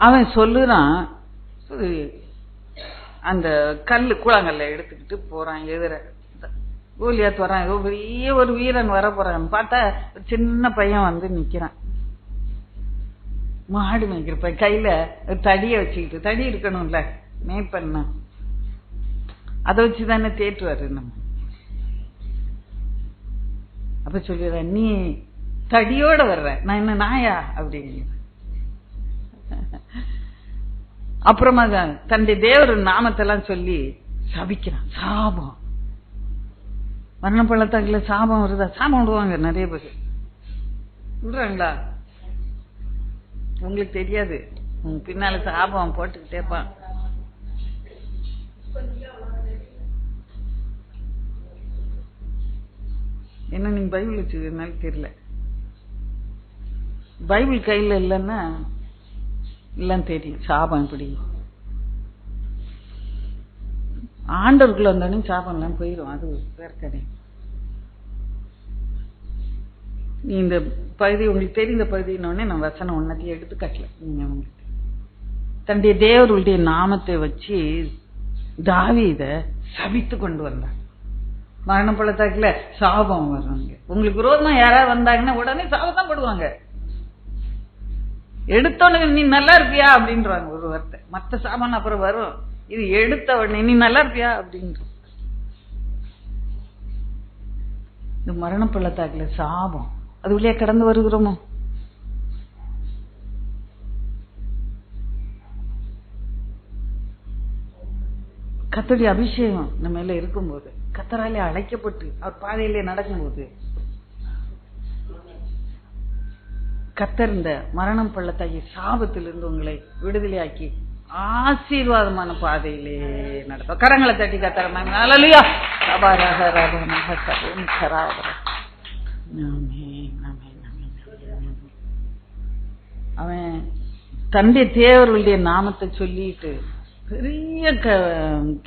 அவன் சொல்லுறான், அந்த கல்லு கூழாங்கல்ல எடுத்துக்கிட்டு போறான் எதிர கோலியாத் வரான். ஏதோ பெரிய ஒரு வீரன் வர போறான். பார்த்தா சின்ன பையன் வந்து நிக்கிறான். மாடு மேய்க்கிறப்ப கையில தடிய வச்சுக்கிட்டு, தடி இருக்கணும்ல மேய்ப்பண்ண, அதை வச்சுதானே தேட்டுவாரு நம்ம. அப்ப சொல்லிடுற, நீ தடியோட வர்ற, நான் என்ன நாயா அப்படிங்க. அப்புறமா தன்னுடைய தேவர் நாமத்தெல்லாம் சொல்லி சபிக்கிறான். சாபம், மரண பள்ளத்தாக்குல சாபம் வருதா? சாபம் விடுவாங்க நிறைய பேர். விடுறாங்களா? உங்களுக்கு தெரியாது, உங்க பின்னால சாபம் போட்டுக்கிட்டே இருப்பான். என்ன நீங்க பைபிள் வச்சுக்கிறதுனால தெரியல. பைபிள் கையில இல்லைன்னா எல்லாம் தெரியும். சாபம் இப்படி ஆண்டவருக்குள்ள வந்தாலும் சாபம் எல்லாம் போயிடும். அது வேற கதை. நீ இந்த பகுதி உங்களுக்கு தெரிந்த பகுதினோடனே நான் வசனம் ஒன்னத்தையும் எடுத்து கட்டல. உங்களுக்கு தன்னுடைய தேவருடைய நாமத்தை வச்சு தாவீத சபித்து கொண்டு வந்தார். மரண பள்ளத்தாக்குல சாபம் வருவாங்க. உங்களுக்கு விரோதமா யாராவது வந்தாங்கன்னா உடனே சாபத்தான் போடுவாங்க. எடுத்தோடனே நீ நல்லா இருப்பியா அப்படின்றாங்க ஒரு வார்த்தை. மற்ற சாபம் அப்புறம் வரும். இது எடுத்த உடனே நீ நல்லா இருப்பியா அப்படின்ற. இந்த மரண பள்ளத்தாக்குல சாபம் அது உள்ளே கடந்து வருகிறோமோ? கர்த்தருடைய அபிஷேகம் நம்ம மேல இருக்கும்போது, கர்த்தராலே அழைக்கப்பட்டு அவர் பாதையிலே நடக்கும்போது, கர்த்தர் இந்த மரணம் பள்ளத்தாக்கி சாபத்திலிருந்து உங்களை விடுதலையாக்கி ஆசீர்வாதமான பாதையிலே நடத்தும். கரங்களை தட்டி கர்த்தர் அல்லேலூயா. அவன் தன்னுடைய தேவர்களுடைய நாமத்தை சொல்லிட்டு பெரிய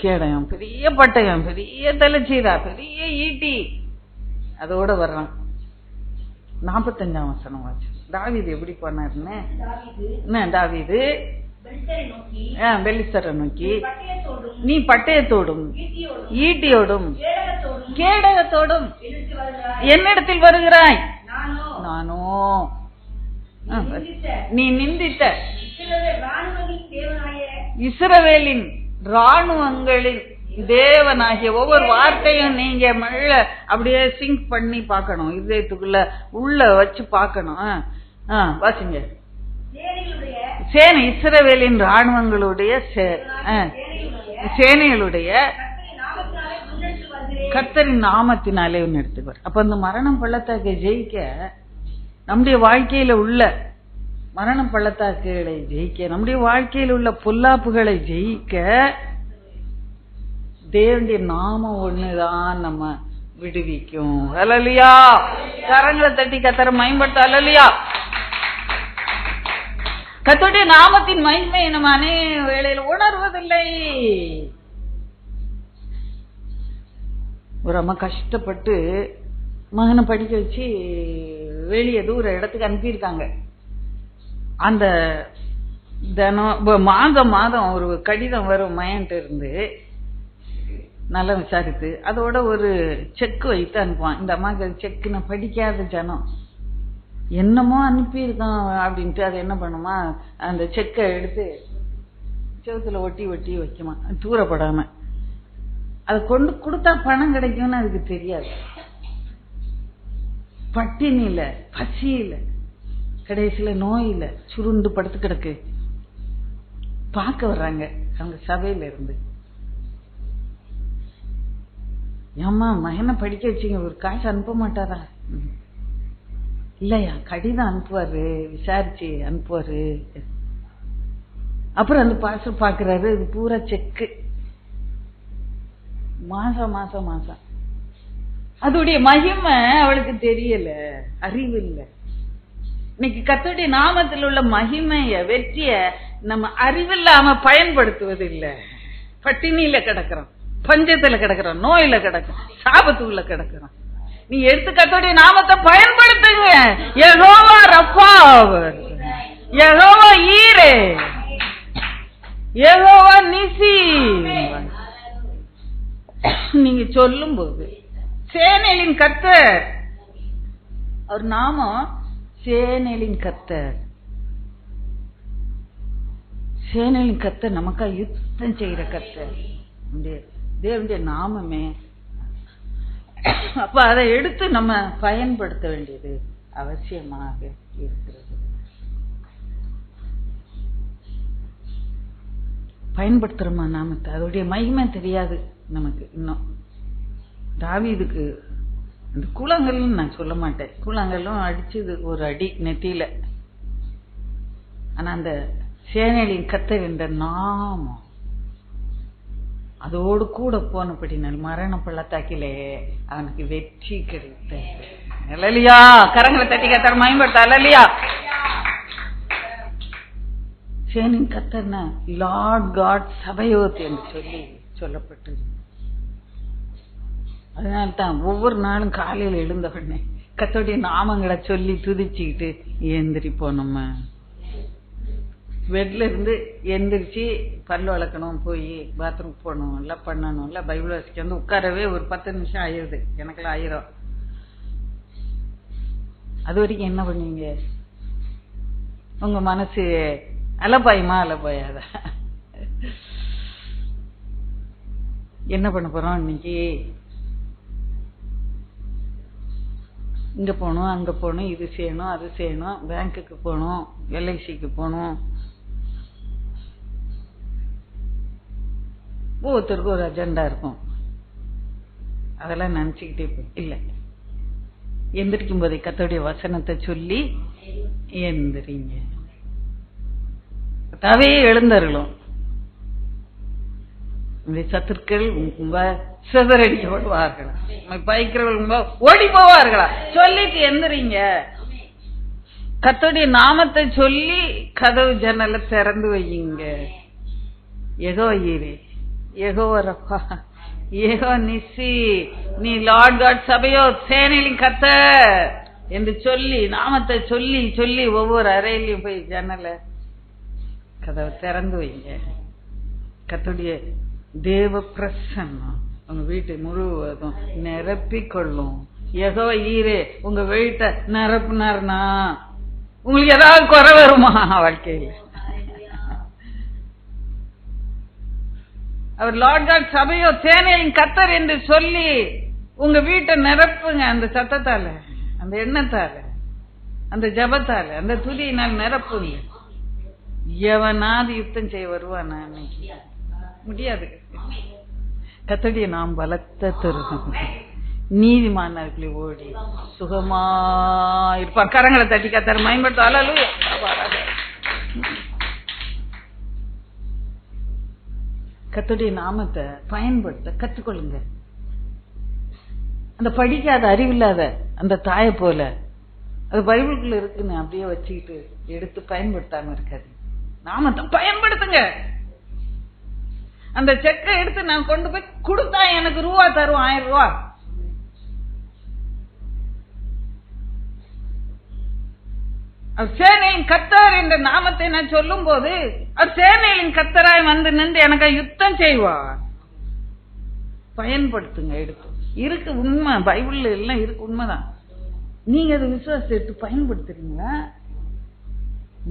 கேடயம், பெரிய பட்டயம், பெரிய தலைச்சீரா, பெரிய ஈட்டி அதோட வர்றான். 45ஆம் வசனம் வாச்சு. தாவீது எப்படி பண்ணாருன்னு, தாவீது பெலிஸ்தரை நோக்கி, நீ பட்டயத்தோடும் ஈட்டியோடும் கேடகத்தோடும் என்னிடத்தில் வருகிறாய், நானோ நீ நிந்தித்த இஸ்ரவேலின் ராணுவங்களின் தேவனாகிய. ஒவ்வொரு வார்த்தையும் நீங்க மெல்ல அப்படியே சிங்க் பண்ணி பார்க்கணும், இதயத்துக்குள்ள உள்ள வச்சு பார்க்கணும். வாசிங்க. சேனை இஸ்ரவேலின் ராணுவங்களுடைய சேனைகளுடைய கர்த்தரின் நாமத்தினாலே எடுத்துக்குவார். அப்ப அந்த மரணம் பள்ளத்தாக்கை ஜெயிக்க, நம்முடைய வாழ்க்கையில உள்ள மரணம் பள்ளத்தாக்குகளை ஜெயிக்க, நம்முடைய வாழ்க்கையில் உள்ள பொல்லாப்புகளை ஜெயிக்க தேவனுடைய நாமம் ஒண்ணுதான் நம்ம விடுவிக்கும். அல்லேலூயா. கரங்களை தட்டி கர்த்தரை மகிமைப்படுத்த. அல்லேலூயா. கர்த்தருடைய நாமத்தின் மகிமை நம்ம அநேக வேளையில உணர்வதில்லை. ஒரு அம்மா கஷ்டப்பட்டு மகனை படிக்க வச்சு வெளியே தூர இடத்துக்கு அனுப்பியிருக்காங்க. அந்த தினம் மாதம் ஒரு கடிதம் வரும் மயன்ட்டு இருந்து, நல்லா விசாரித்து அதோட ஒரு செக் வைத்து அனுப்புவான். இந்த அம்மாவுக்கு செக்கு நான் படிக்காத ஜனம் என்னமோ அனுப்பியிருக்கான் அப்படின்ட்டு அதை என்ன பண்ணுமா, அந்த செக்கை எடுத்து செவத்துல ஒட்டி ஒட்டி வைக்குமா தூரப்படாம. அதை கொண்டு கொடுத்தா பணம் கிடைக்கும்னு அதுக்கு தெரியாது. பட்டினியில பசியில கடைசியில நோயில சுருண்டு படுத்து கிடக்கு. பார்க்க வர்றாங்க அவங்க சபையில இருந்து. ஏம்மா மகனை படிக்க வச்சீங்க, ஒரு காசு அனுப்ப மாட்டாரா? இல்லையா, கடிதம் அனுப்புவாரு, விசாரிச்சு அனுப்புவாரு. அப்புறம் அந்த பாஸ்டர் பாக்குறாரு, இது பூரா செக்கு, மாசம் மாசம் மாசம். அதோடைய மகிமை அவளுக்கு தெரியல, அறிவு இல்லை. இன்னைக்கு கர்த்தருடைய நாமத்தில் உள்ள மகிமைய வெற்றிய நம்ம அறிவில்லாம பயன்படுத்துவது இல்லை. பட்டினியில கிடக்கிறோம், பஞ்சத்துல கிடக்கிறோம், நோயில கிடக்கிறோம், சாபத்துக்குள்ள கிடக்கிறோம். நீ எடுத்து கர்த்தருடைய நாமத்தை பயன்படுத்துங்க. யெகோவா ரப்பா, யெகோவா ஈரே, யெகோவா நிசி. நீங்க சொல்லும் போது சேனையின் கர்த்தர், அவர் நாமம் சேனையின் கர்த்தர். சேனையின் கர்த்தர் நமக்கா யுத்தம் செய்யற கர்த்தர் தேவனுடைய நாமமே. அப்ப அதை எடுத்து நம்ம பயன்படுத்த வேண்டியது அவசியமாக இருக்கிறது. பயன்படுத்துறோமா நாமத்தை? அதோடைய மகிமை தெரியாது நமக்கு இன்னும். தாவீதுக்கு அந்த கூழாங்கல்னு நான் சொல்ல மாட்டேன், கூழாங்கல்லும் அடிச்சது ஒரு அடி நெத்தியில. ஆனா அந்த சேனையின் கர்த்தர் என்ற நாமம் அதோடு கூட போனபடினால் மரண பள்ளத்தாக்கிலே அவனுக்கு வெற்றி கிடைத்தது. அல்லேலூயா. கரங்களை தட்டி கர்த்தரை மகிமைப்படுத்த. அல்லேலூயா. சேனையின் கர்த்தர்னா லார்ட் காட் சபையோத் என்று சொல்லி சொல்லப்பட்டது. அதனால்தான் ஒவ்வொரு நாளும் காலையில் எழுந்தவனே கர்த்தருடைய நாமங்களை சொல்லி துதிச்சுக்கிட்டு எந்திரிப்போம். நம்ம பெட்ல இருந்து எந்திரிச்சு பல்லு வளர்க்கணும், போய் பாத்ரூம் போகணும், எல்லாம் பண்ணணும், எல்லாம் பைபிள் வாசிக்க வந்து உட்காரவே ஒரு 10 நிமிஷம் ஆயிடுது. எனக்கெல்லாம் ஆயிரும். அது வரைக்கும் என்ன பண்ணுவீங்க? உங்க மனசு அலப்பாயுமா அலப்பாயாத? என்ன பண்ண போறோம் இன்னைக்கு? இங்க போகணும், அங்க போகணும், இது செய்யணும், அது செய்யணும், பேங்க்குக்கு போகணும், எல்ஐசிக்கு போகணும். ஒவ்வொருத்தருக்கும் ஒரு அஜெண்டா இருக்கும். அதெல்லாம் நினைச்சுக்கிட்டே இல்லை. எந்திரிக்கும் போதே கர்த்தருடைய வசனத்தை சொல்லி எந்திரிங்க. கர்த்தாவே எழுந்தருளும், சத்துருக்கள் சிதறடிக்கப்படுவார்களா, பயக்கிறவர்கள் ஓடி போவார்களா சொல்லிட்டு எந்திரிங்க. கர்த்தருடைய நாமத்தை சொல்லி கதவு ஜன்னலை திறந்து வையுங்க. யெகோவா ஈரே, யெகோவா ரப்பா, யெகோவா நிசி, நீ லார்ட் காட் சபையோத் சேனையின் கர்த்தர் என்று சொல்லி நாமத்தை சொல்லி சொல்லி ஒவ்வொரு அறையிலையும் போய் ஜன்னலை கதவை திறந்து வைங்க. கர்த்தருடைய தேவ பிரசன்னம் உங்க வீட்டை முழுவதும் நிரப்பிக்கொள்ளும். யெகோவா ஈரே உங்க வீட்டை நிரப்புனார்னா உங்களுக்கு ஏதாவது குறை வருமா வாழ்க்கையில? அவர் லார்ட் காட் சபையோ சேனையின் கர்த்தர் என்று சொல்லி உங்க வீட்டை நிரப்புங்க. அந்த சத்தத்தால, அந்த எண்ணத்தால, அந்த ஜபத்தால, அந்த துதியினால் நிரப்புங்க. எவனாவது யுத்தம் செய்ய வருவானா? அன்னைக்கு முடியாது. கர்த்தருடைய நாம் பலத்த துருகம், நீதிமானவர்களை ஓடி சுகமா இருப்பார். கரங்களை தட்டி கர்த்தரை மகிமைப்படுத்த. அல்லேலூயா. கர்த்தருடைய நாமத்தை பயன்படுத்த கற்றுக்கொள்ளுங்க. அந்த படிக்காத அறிவில்லாத அந்த தாயை போல அது பைபிளுக்குள்ள இருக்குன்னு அப்படியே வச்சுக்கிட்டு எடுத்து பயன்படுத்தாம இருக்காது. நாமத்தை பயன்படுத்துங்க. அந்த செக்கை எடுத்து நான் கொண்டு போய் கொடுத்தா எனக்கு ரூபா தருவோம், 1000 ரூபா. அவர் சேனையின் கர்த்தர் என்ற நாமத்தை நான் சொல்லும் போது அவர் சேனையின் கர்த்தராய் வந்து நின்று எனக்கு யுத்தம் செய்வார். பயன்படுத்துங்க, எடுத்து இருக்கு. உண்மை, பைபிள்ல எல்லாம் இருக்கு, உண்மைதான். நீங்க அதை விசுவாசத்தை எடுத்து பயன்படுத்துறீங்களா?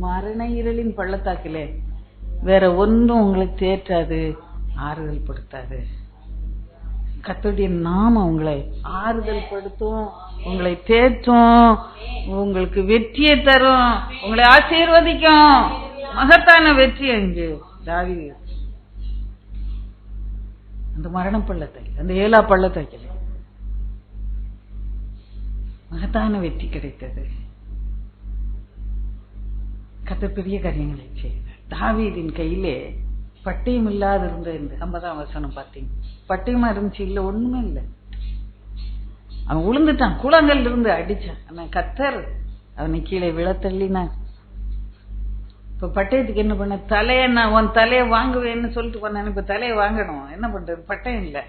மரண இருளின் பள்ளத்தாக்கிலே வேற ஒன்றும் உங்களுக்கு தேற்றாது, ஆறுதல் படுத்தாது. கர்த்தருடைய நாமம் உங்களை ஆறுதல் படுத்தும், உங்களை தேற்றும், உங்களுக்கு வெற்றியை தரும், உங்களை ஆசீர்வதிக்கும். மகத்தான வெற்றி அங்கு தாவீது அந்த மரண பள்ளத்தாக்கில், அந்த ஏலா பள்ளத்தாக்கில் மகத்தான வெற்றி கிடைத்தது. கர்த்தர் பெரிய காரியங்களை செய்தார். தாவீதின் கையிலே பட்டயம் இல்லாத இருந்த இந்த 50ஆம் வசனம் பார்த்தீங்க. பட்டயமா இருந்துச்சு, இல்ல ஒண்ணுமே இல்லை. அவன் உளுந்துட்டான், கூழாங்கல் இருந்து அடிச்சான். ஆனா கர்த்தர் அவனை கீழே விழத்தள்ளினார். இப்ப பட்டயத்துக்கு என்ன பண்ண? தலைய நான் உன் தலையை வாங்குவேன்னு சொல்லிட்டு பண்ணேன். இப்ப தலையை வாங்கணும், என்ன பண்றது? பட்டயம் இல்ல.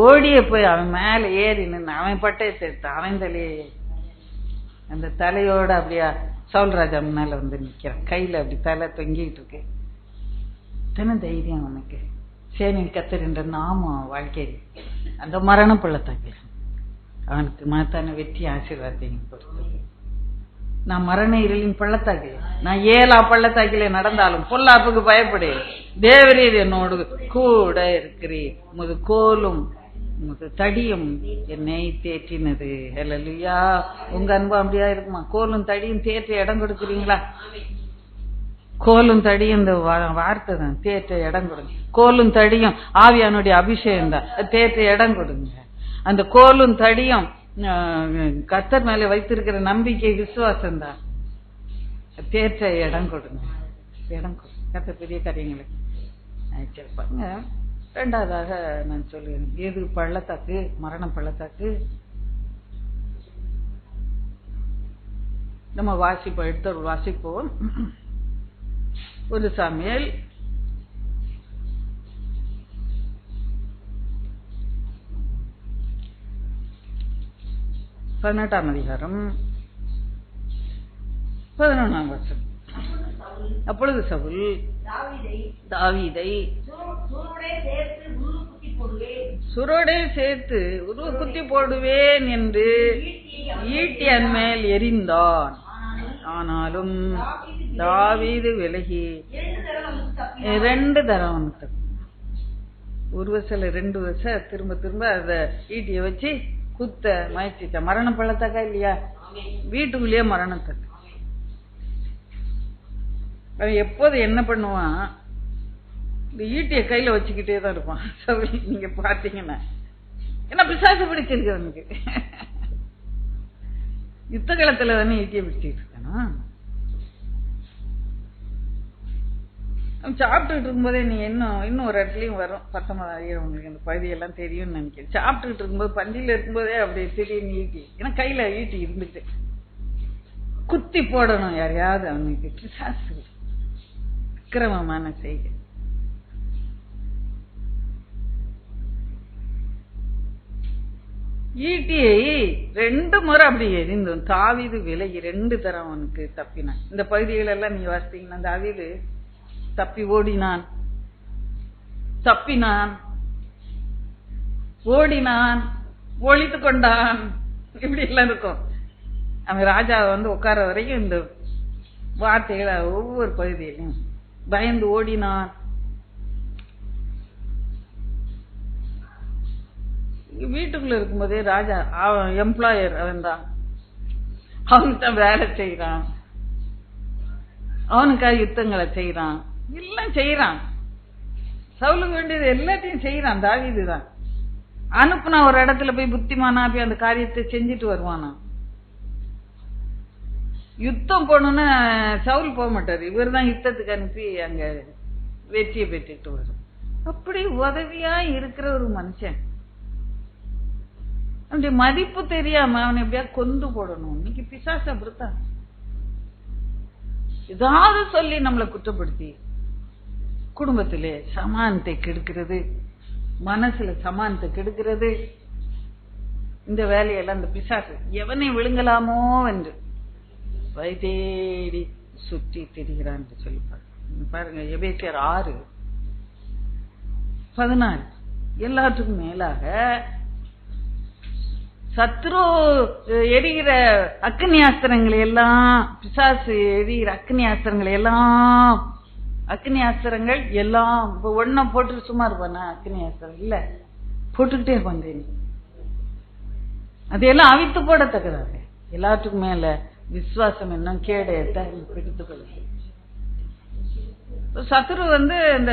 ஓடிய போய் அவன் மேல ஏறி நின்று அவன் பட்டயத்தை எடுத்தான். அவன் தலையை, அந்த தலையோட அப்படியா சவுல்ராஜா முன்னால வந்து நிக்கிறான். கையில அப்படி தலை தொங்கிட்டு இருக்கு. எத்தனை தைரியம் அவனுக்கு! சேனையின் கர்த்தர் என்ற நாமம் வாழ்க்கையில் அந்த மரண பள்ளத்தாக்கில் அவனுக்கு மகத்தான வெற்றி ஆசீர்வாதத்தையும் கொடுத்தது. நான் மரண இருளின் பள்ளத்தாக்கில், நான் ஏலா பள்ளத்தாக்கிலே நடந்தாலும் பொல்லாப்புக்கு பயப்படு, தேவரீர் என்னோடு கூட இருக்கிறீர், உமது கோலும் உமது தடியும் என்னை தேற்றினது. ஹல்லேலூயா! உங்க அன்பு அப்படியா இருக்குமா? கோலும் தடியும் தேற்ற இடம் கொடுக்குறீங்களா? கோலும் தடியும் இந்த வார்த்தை தான், தேற்ற இடம் கொடுங்க. கோலும் தடியும் ஆவியானுடைய அபிஷேகம் தான், தேற்ற இடம் கொடுங்க. அந்த கோலும் தடியும் கர்த்தர் மேல வைத்திருக்கிற நம்பிக்கை, விசுவாசம் தான். தேற்ற இடம் கொடுங்க, இடம் கொடுங்க. கர்த்தர் பெரிய காரியங்களை ஆச்சரிப்பாங்க. ரெண்டாவதாக நான் சொல்லுவேன், எது பள்ளத்தாக்கு? மரண பள்ளத்தாக்கு. நம்ம வாசிப்போம், எடுத்து வாசிப்போம். 1 சாமுவேல் 18ஆம் அதிகாரம் 11ஆம் வசனம். அப்பொழுது சவுல் தாவீதை சுரோடே சேர்த்து உருவ குத்தி போடுவேன் என்று ஈட்டியன் மேல் எறிந்தான். ஆனாலும் தாவீது விலகி 2 தரம் ஒரு வருஷம் 2 வருஷம் திரும்ப திரும்ப அத ஈட்டிய வச்சு குத்த முயற்சிச்ச. மரண பள்ளத்தாக்கா இல்லையா? வீட்டுக்குள்ளேயே மரணத்துக்கு. அவன் எப்போது என்ன பண்ணுவான்? இந்த ஈட்டிய கையில வச்சுக்கிட்டே தான் இருப்பான். நீங்க பாத்தீங்கன்னா என்ன பிசாசு பிடிச்சிருக்கு அவனுக்கு. யுத்த காலத்துல தானே ஈட்டிய பிடிச்சிட்டு இருக்கானா? சாப்பிட்டுட்டு இருக்கும்போதே நீ இன்னும் ஒரு இடத்துலயும் வரும் 19 உங்களுக்கு அந்த பகுதியெல்லாம் தெரியும்னு நினைக்கிறேன். சாப்பிட்டுட்டு இருக்கும்போது பந்தியில இருக்கும்போதே அப்படி திடீர்னு ஈட்டி, ஏன்னா கையில ஈட்டி இருந்துட்டு குத்தி போடணும் யாரையாவது. அவனுக்கு பிசாசு அக்கிரமமான செய்கை. ஈட்டியை 2 முறை அப்படி எரிந்தோம். தாவீது விலகி 2 தரம் அவனுக்கு தப்பினான். இந்த பகுதிகளெல்லாம் நீங்க வாசித்தீங்கன்னா தாவீது தப்பி ஓடினான், தப்பினான், ஓடினான், ஒளித்து கொண்டான், இப்படி எல்லாம் இருக்கும். அவன் ராஜாவை வந்து உட்கார வரைக்கும் இந்த வார்த்தைகளை ஒவ்வொரு பகுதியிலும் பயந்து ஓடினான். வீட்டுக்குள்ள இருக்கும்போதே ராஜா அவன் எம்ப்ளாயர், அவன் தான், அவனுக்கு தான் வேலை செய்யறான், அவனுக்காக யுத்தங்களை செய்யறான், எல்லாம் செய்யறான். சவுலுக்கு வேண்டியது எல்லாத்தையும் செய்யறான். தாவீது தான் அனுப்புனா ஒரு இடத்துல போய் புத்திமானா போய் அந்த காரியத்தை செஞ்சுட்டு வருவானா. யுத்தம் போகணும்னா சவுல் போக மாட்டாரு, இவர் தான் யுத்தத்துக்கு அனுப்பி அங்க வெற்றியை பெற்றுட்டு வரும். அப்படி உதவியா இருக்கிற ஒரு மனுஷன் அவனுடைய மதிப்பு தெரியாம அவனை எப்படியா கொண்டு போடணும். இன்னைக்கு பிசாசு அப்படித்தான் ஏதாவது சொல்லி நம்மளை குற்றப்படுத்தி குடும்பத்திலே சமானத்தை கெடுக்கிறது, மனசுல சமானத்தை கெடுக்கிறது. இந்த வேலையெல்லாம் இந்த பிசாசு எவனை விழுங்கலாமோ என்று வயதேடி சுற்றி திரிகிறான் சொல்லி பாருங்க. எபேசியர் 6:14. எல்லாத்துக்கும் மேலாக சத்ரு எரிகிற அக்னி அஸ்திரங்களை எல்லாம், பிசாசு எரிகிற அக்னி அஸ்திரங்களை எல்லாம், அக்னி அஸ்திரங்கள் எல்லாம் ஒன்ன போட்டு சும்மா இருப்பானா? அக்னி அஸ்திரம் இல்ல, போட்டுக்கிட்டே இருப்பாங்க. அதையெல்லாம் அவித்து போடத்தக்கதாக எல்லாத்துக்கும் மேல விசுவாசம் என்ன கேடையத்தை பிடித்துக்கொள்ள. சத்ரு இந்த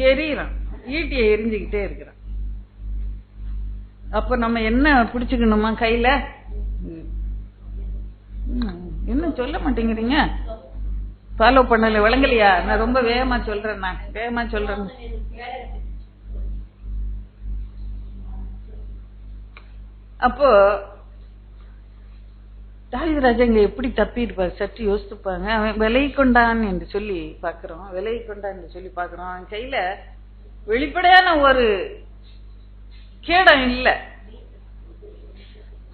எரியிறான், ஈட்டியை எரிஞ்சுக்கிட்டே இருக்கிறான். அப்ப நம்ம என்ன பிடிச்சுக்கணுமா கையில? என்ன சொல்ல மாட்டேங்கிறீங்க? ஃபாலோ பண்ணல, விளங்கலையா? நான் ரொம்ப வேகமா சொல்றேன். அப்போ தாவீது ராஜா இங்க எப்படி தப்பி இருப்பாரு சற்று யோசித்துப்பாங்க. அவன் விலை கொண்டான் என்று சொல்லி பாக்குறோம், அவன் கையில வெளிப்படையான ஒரு கேடம் இல்ல,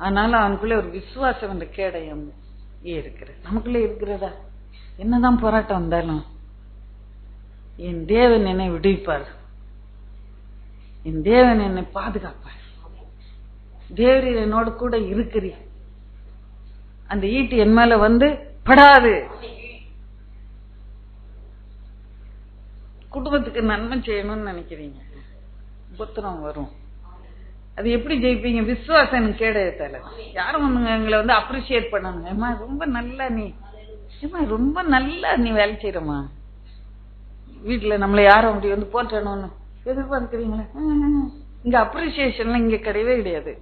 ஆனாலும் அவனுக்குள்ள ஒரு விசுவாசம் என்ற கேடயம் இருக்கிறது. நமக்குள்ள இருக்கிறதா? என்னதான் போராட்டம் வந்தாலும் என் தேவன் என்னை விடுவிப்பார், என் தேவன் என்னை பாதுகாப்பார், தேவரீர் என்னோட கூட இருக்கிறீர், அந்த ஈட்டு என் மேல படாது. குடும்பத்துக்கு நன்மை செய்யணும்னு நினைக்கிறீங்க, உபத்திரம் வரும். அது எப்படி ஜெயிப்பீங்க? விசுவாசம் கேடயத்தால. யாரும் எங்களை அப்ரிசியேட் பண்ணணும். ஏமா ரொம்ப நல்லா ரொம்ப நல்லா நீ வேலை செய்யறமா, வீட்டுல நம்மள யாரும் அப்படி போற்றணும்னு எதிர்பார்க்கிறீங்களா? இங்க அப்ரிசியேஷன்ல இங்க கிடையவே கிடையாது.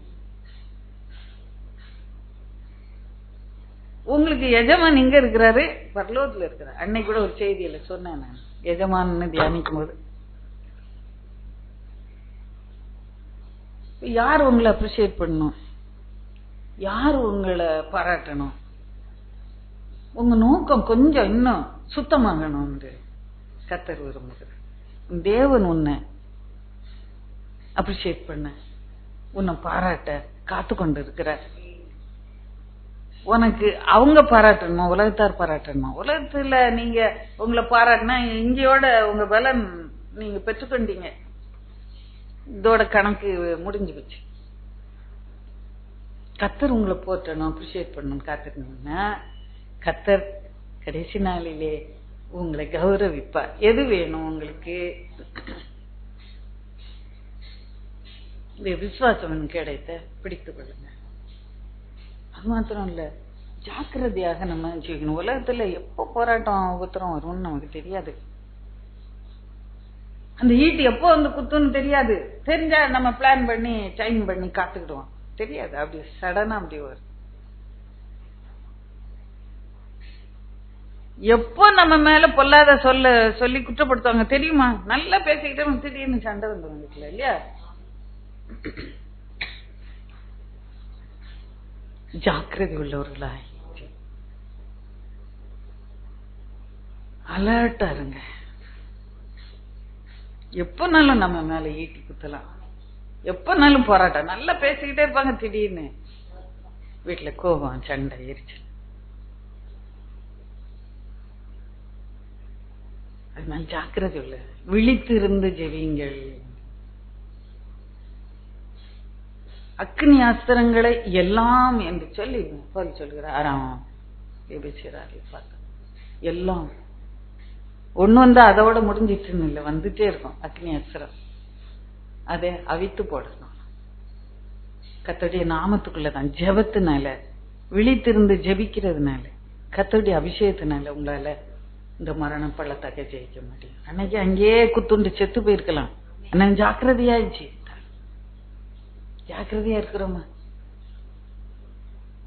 உங்களுக்கு எஜமான் இங்க இருக்கிறாரு, பரலோகத்துல இருக்கிறார். அன்னைக்கு கூட ஒரு செய்தியில சொன்னேன் நான், எஜமான்னு தியானிக்கும் போது யார் உங்களை அப்ரிசியேட் பண்ணணும், யார் உங்களை பாராட்டணும்? உங்க நோக்கம் கொஞ்சம் இன்னும் சுத்தமாகணும். கர்த்தர் விரும்புகிறார். தேவன் உன்னை அப்ரிசியேட் பண்ண, உன்னை பாராட்ட காத்து கொண்டு இருக்கிறார். உனக்கு அவங்க பாராட்டணுமா, உலகத்தார் பாராட்டணுமா? உலகத்துல நீங்க உங்களை பாராட்டினா இங்கேயோட உங்க பலன் நீங்க பெற்றுக்கொண்டீங்க, இதோட கணக்கு முடிஞ்சு போச்சு. கர்த்தர் உங்களை போற்றணும், அப்ரிசியேட் பண்ணணும் காத்துக்கணும்னா கர்த்தர் கடைசி நாளிலே உங்களை கௌரவிப்பார். எது வேணும் உங்களுக்கு? இந்த விசுவாசம் கிடைத்த பிடித்துக் கொள்ளுங்க. அது மாத்திரம் இல்ல, ஜாக்கிரதையாக நம்ம செய்யணும். உலகத்துல எப்போ போராட்டம் உபத்திரம் வரும்னு நமக்கு தெரியாது. அந்த ஈட்டு எப்போ குத்துன்னு தெரியாது. தெரிஞ்சா நம்ம பிளான் பண்ணி டைம் பண்ணி காத்துக்கிடுவோம். தெரியாது, அப்படி சடனா அப்படி வரும். எப்போ நம்ம மேல பொல்லாத சொல்லி குற்றப்படுத்துவாங்க தெரியுமா? நல்லா பேசிக்கிட்டே திடீர்னு சண்டை வந்துருவாங்க இல்லையா? ஜாக்கிரதை உள்ளவர்களாய் அலர்ட்டா இருங்க. எப்பனாலும் நம்ம மேல ஈட்டி குத்தலாம், எப்பனாலும் போராட்டம். நல்லா பேசிக்கிட்டே இருப்பாங்க, திடீர்னு வீட்டுல கோபம், சண்டை, எரிச்சல். அதனால ஜாக்கிரதை உள்ள, விழித்திருந்து ஜெபியுங்கள். அக்னி அஸ்திரங்களை எல்லாம் என்று சொல்லி சொல்கிறார். எல்லாம் ஒண்ணு அதோட முடிஞ்சிட்டுன்னு இல்லை, வந்துட்டே இருக்கும் அக்னி அஸ்திரம். அதை அவித்து போடணும். கர்த்தருடைய நாமத்துக்குள்ளதான், ஜெபத்தினால, விழித்திருந்து ஜெபிக்கிறதுனால, கர்த்தருடைய அபிஷேகத்தினால உங்களால இந்த மரண பள்ளத்தாக்க ஜெயிக்க முடியும். அன்னைக்கு அங்கேயே குத்துண்டு செத்து போயிருக்கலாம். அன்னைக்கு ஜாக்கிரதையாச்சு. ஜாக்கிரதையா இருக்கிறோமா?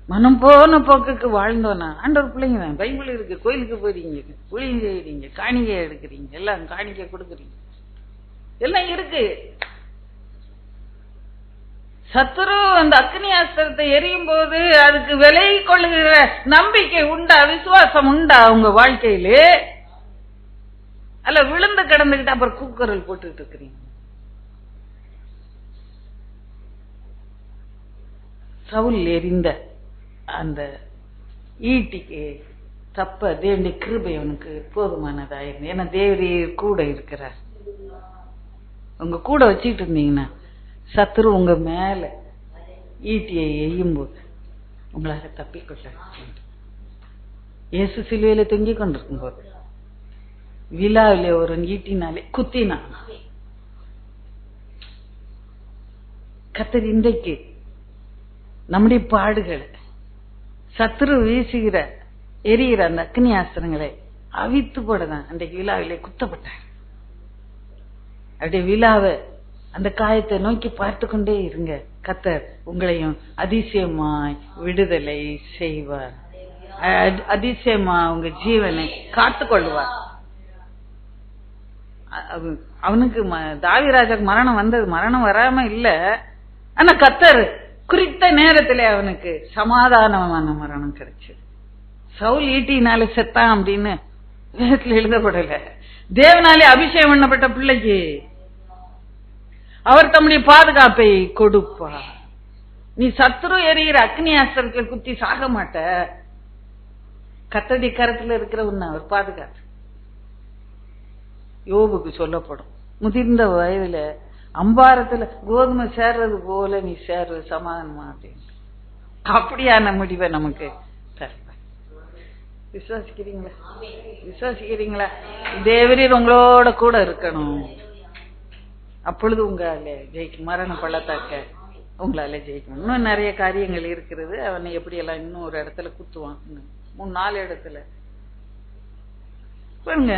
மனம் போன போக்குக்கு வாழ்ந்தோன்னா ஆண்டவர் பிள்ளைங்க தான். பைபிள் இருக்கு, கோயிலுக்கு போறீங்க, ஊழியம் செய்யறீங்க, காணிக்கை எடுக்கிறீங்க, எல்லாம் காணிக்கை கொடுக்குறீங்க, எல்லாம் இருக்கு. சத்துரு அந்த அக்னி அஸ்திரத்தை எரியும் போது அதுக்கு விலை கொள்ளுகிற நம்பிக்கை உண்டா, விசுவாசம் உண்டா உங்க வாழ்க்கையிலே? அல்ல விழுந்து கிடந்துகிட்டு அப்புறம் கூக்குரல் போட்டுக்கிட்டு இருக்கிறீங்க. சவுல் எரிந்த அந்த ஈட்டிக்கு தப்ப தேவனுடைய கிருபை அவனுக்கு போதுமானதாயிருந்து. ஏன்னா தேவரீர் கூட இருக்கிறார். உங்க கூட வச்சுக்கிட்டு இருந்தீங்கன்னா சத்துரு உங்க மேல ஈட்டியை எய்யும்போது உங்களால தப்பிக்கொள்ள. இயேசு சிலுவையில தொங்கி கொண்டிருக்கும் போது விழாவில ஒரு ஈட்டினாலே குத்தினான். கர்த்தர் இன்றைக்கு நம்முடைய பாடுகளை சத்துரு வீசுகிற எரிகிற அந்த அக்னி ஆஸ்திரங்களை அவித்து போடதான் அன்றைக்கு விழாவிலே குத்தப்பட்டார். அப்படியே விழாவை அந்த காயத்தை நோக்கி பார்த்து கொண்டே இருங்க. கர்த்தர் உங்களையும் அதிசயமாய் விடுதலை செய்வார். அதிசயமா உங்க ஜீவனை காத்து கொள்வார். அவனுக்கு தாவீதுராஜாக்கு மரணம் வந்தது, மரணம் வராம இல்ல. ஆனா கர்த்தர் குறித்த நேரத்துல அவனுக்கு சமாதானமான மரணம் கிடைச்சது. சவுல் ஈட்டினால செத்தான் அப்படின்னு வேதத்துல எழுதப்படல. தேவனாலே அபிஷேகம் பண்ணப்பட்ட பிள்ளைக்கு அவர் தம்முடைய பாதுகாப்பை கொடுப்பார். நீ சத்துரு எரிகிற அக்னி ஆஸ்திரத்துல குத்தி சாக மாட்ட. கர்த்தருடைய கரத்துல இருக்கிற உன்னை அவர் பாதுகாப்பு. யோபுக்கு சொல்லப்படும், முதிர்ந்த வயதுல அம்பாரத்துல கோதுமை சேர்றது போல நீ சேர்றது சமாதானமா அப்படின்னு. அப்படியான முடிவை நமக்கு தருவார். விசுவாசிக்கிறீங்களா? விசுவாசிக்கிறீங்களா? தேவரீர் உங்களோட கூட இருக்கணும். அப்பொழுது உங்களால ஜெயிக்கும். மரண பள்ளத்தாக்க உங்களால ஜெயிக்கணும். இன்னும் நிறைய காரியங்கள் இருக்கிறது. அவனை எப்படி எல்லாம் இன்னும் ஒரு இடத்துல குத்துவான், 3-4 இடத்துல பாருங்க.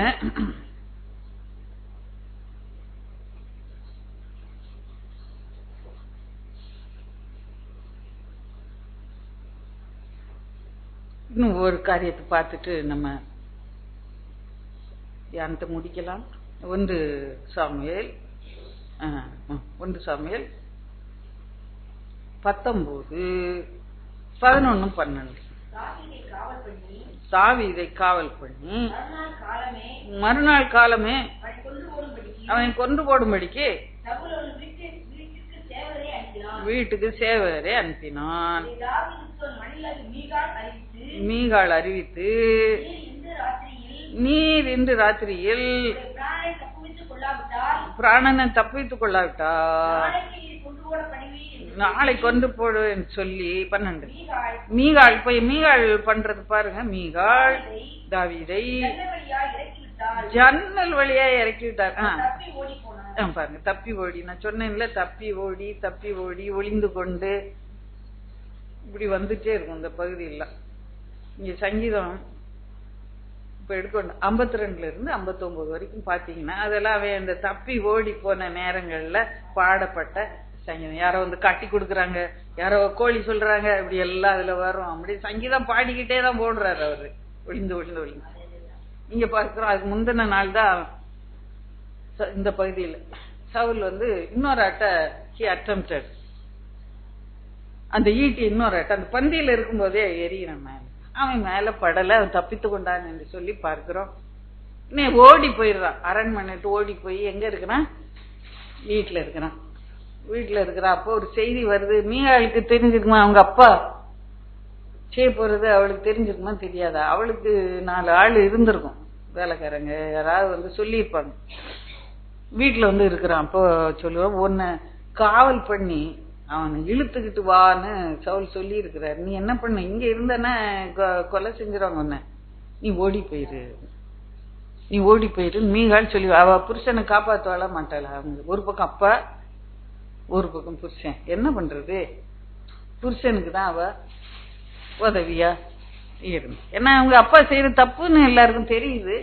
இன்னும் ஒரு காரியத்தை பார்த்துட்டு நம்ம தியானத்தை முடிக்கலாம். 1 சாமுவேல் 19, 11, 12. தாவீதை காவல் பண்ணி மறுநாள் காலமே அவனை கொண்டு போடும்படிக்கு வீட்டுக்கு சேவகரை அனுப்பினான். மீகாள் அறிவித்து, நீர் இன்று ராத்திரியில் பிராணனை தப்பித்துக் கொள்ளாவிட்டால் நாளை கொண்டு போடுவேன் சொல்லி 12. மீகாள் போய் மீகாள் பண்றது பாருங்க. மீகாள் தாவீதை ஜன்னல் வழியா இறக்கி விட்டார். பாருங்க, தப்பி ஓடி. நான் சொன்னேன்ல, தப்பி ஓடி ஒளிந்து கொண்டு இப்படி வந்துட்டே இருக்கும் இந்த பகுதியில். இங்க சங்கீதம் இப்ப எடுக்கணும் 52 இருந்து 59 வரைக்கும் பாத்தீங்கன்னா அதெல்லாம் அவன் இந்த தப்பி ஓடி போன நேரங்கள்ல பாடப்பட்ட சங்கீதம். யாரோ வந்து காட்டி கொடுக்குறாங்க, யாரோ கோழி சொல்றாங்க, இப்படி எல்லாம் அதுல வரும். அப்படி சங்கீதம் பாடிக்கிட்டே தான் போடுறாரு அவரு, ஒளிந்து. இங்க பார்க்கிறோம், அதுக்கு முந்தின நாள் தான் இந்த பகுதியில் சவுல் வந்து இன்னொரு அட்டை அந்த ஈட்டி இன்னொரு அட்டை அந்த பந்தியில இருக்கும்போதே எரியிறான் மேல. அவன் மேல படல, அவன் தப்பித்து கொண்டான் என்று சொல்லி பார்க்கிறோம். இன்னும் ஓடி போயிடுறான், அரண்மனைட்டு ஓடி போய் எங்க இருக்கிறான்? வீட்டுல இருக்கிறான். அப்போ ஒரு செய்தி வருது. மீகாளுக்கு தெரிஞ்சிருக்குமா அவங்க அப்பா செய்ய போறது? அவளுக்கு தெரிஞ்சிருக்குமா தெரியாதா? அவளுக்கு 4 ஆள் இருந்திருக்கும், வேலைக்காரங்க யாராவது வந்து சொல்லியிருப்பாங்க. வீட்டுல வந்து இருக்கிறான். அப்போ சொல்லுவான், உன்னை காவல் பண்ணி அவனை இழுத்துக்கிட்டு வான்னு சவுல் சொல்லி இருக்கிறார். நீ என்ன பண்ண? இங்க இருந்தனா கொலை செஞ்சிருவாங்க உன்னை, நீ ஓடி போயிரு. மீகாள் சொல்லி, அவ புருஷனை காப்பாற்றுவாள மாட்டாளா? அவங்க ஒரு பக்கம் அப்பா, ஒரு பக்கம் புருஷன். என்ன பண்றது? புருஷனுக்கு தான் அவ உதவியா இருந்து. ஏன்னா அவங்க அப்பா செய்யற தப்புன்னு எல்லாருக்கும் தெரியுது.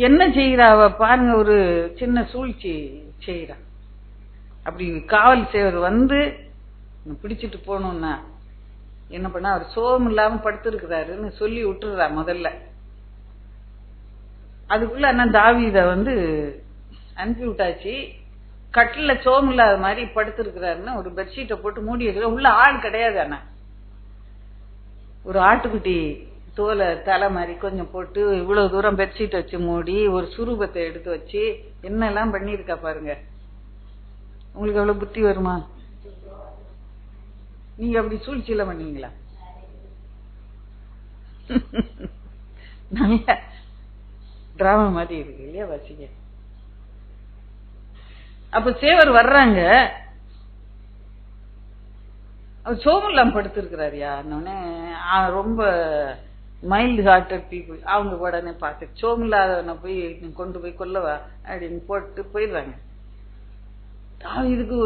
என்ன செய்யறா அவ பாருங்க, ஒரு சின்ன சூழ்ச்சி செய்யறா. அப்படி காவல் சேவர் வந்து பிடிச்சிட்டு போகணும்னா என்ன பண்ணா, அவர் சோகம் இல்லாம படுத்திருக்கிறாருன்னு சொல்லி விட்டுறா முதல்ல. அதுக்குள்ள அண்ணா தாவீத வந்து அனுப்பி விட்டாச்சு. கட்டில சோகம் இல்லாத மாதிரி படுத்திருக்கிறாருன்னு ஒரு பெட்ஷீட்டை போட்டு மூடி வச்சிருக்க. உள்ள ஆள் கிடையாது. அண்ணா ஒரு ஆட்டுக்குட்டி தோலை தலை மாதிரி கொஞ்சம் போட்டு இவ்வளவு தூரம் பெட்ஷீட் வச்சு மூடி ஒரு சுரூபத்தை எடுத்து வச்சு என்னெல்லாம் பண்ணிருக்கா பாருங்க. உங்களுக்கு எவ்வளவு புத்தி வருமா? நீங்க அப்படி சூழ்ச்சியில பண்ணீங்களா? நல்ல டிராமா மாதிரி இருக்கு இல்லையா வாசிக்க. அப்ப சேவர் வர்றாங்க, அவர் சோமெல்லாம் படுத்திருக்கிறாரியா, ரொம்ப மைல்டு ஹார்ட்டட் பீப்புள் அவங்க உடனே பார்த்து சோமில்லாதவனை போய் கொண்டு போய் கொல்லவா அப்படின்னு போட்டு போயிடுறாங்க. இதுக்கு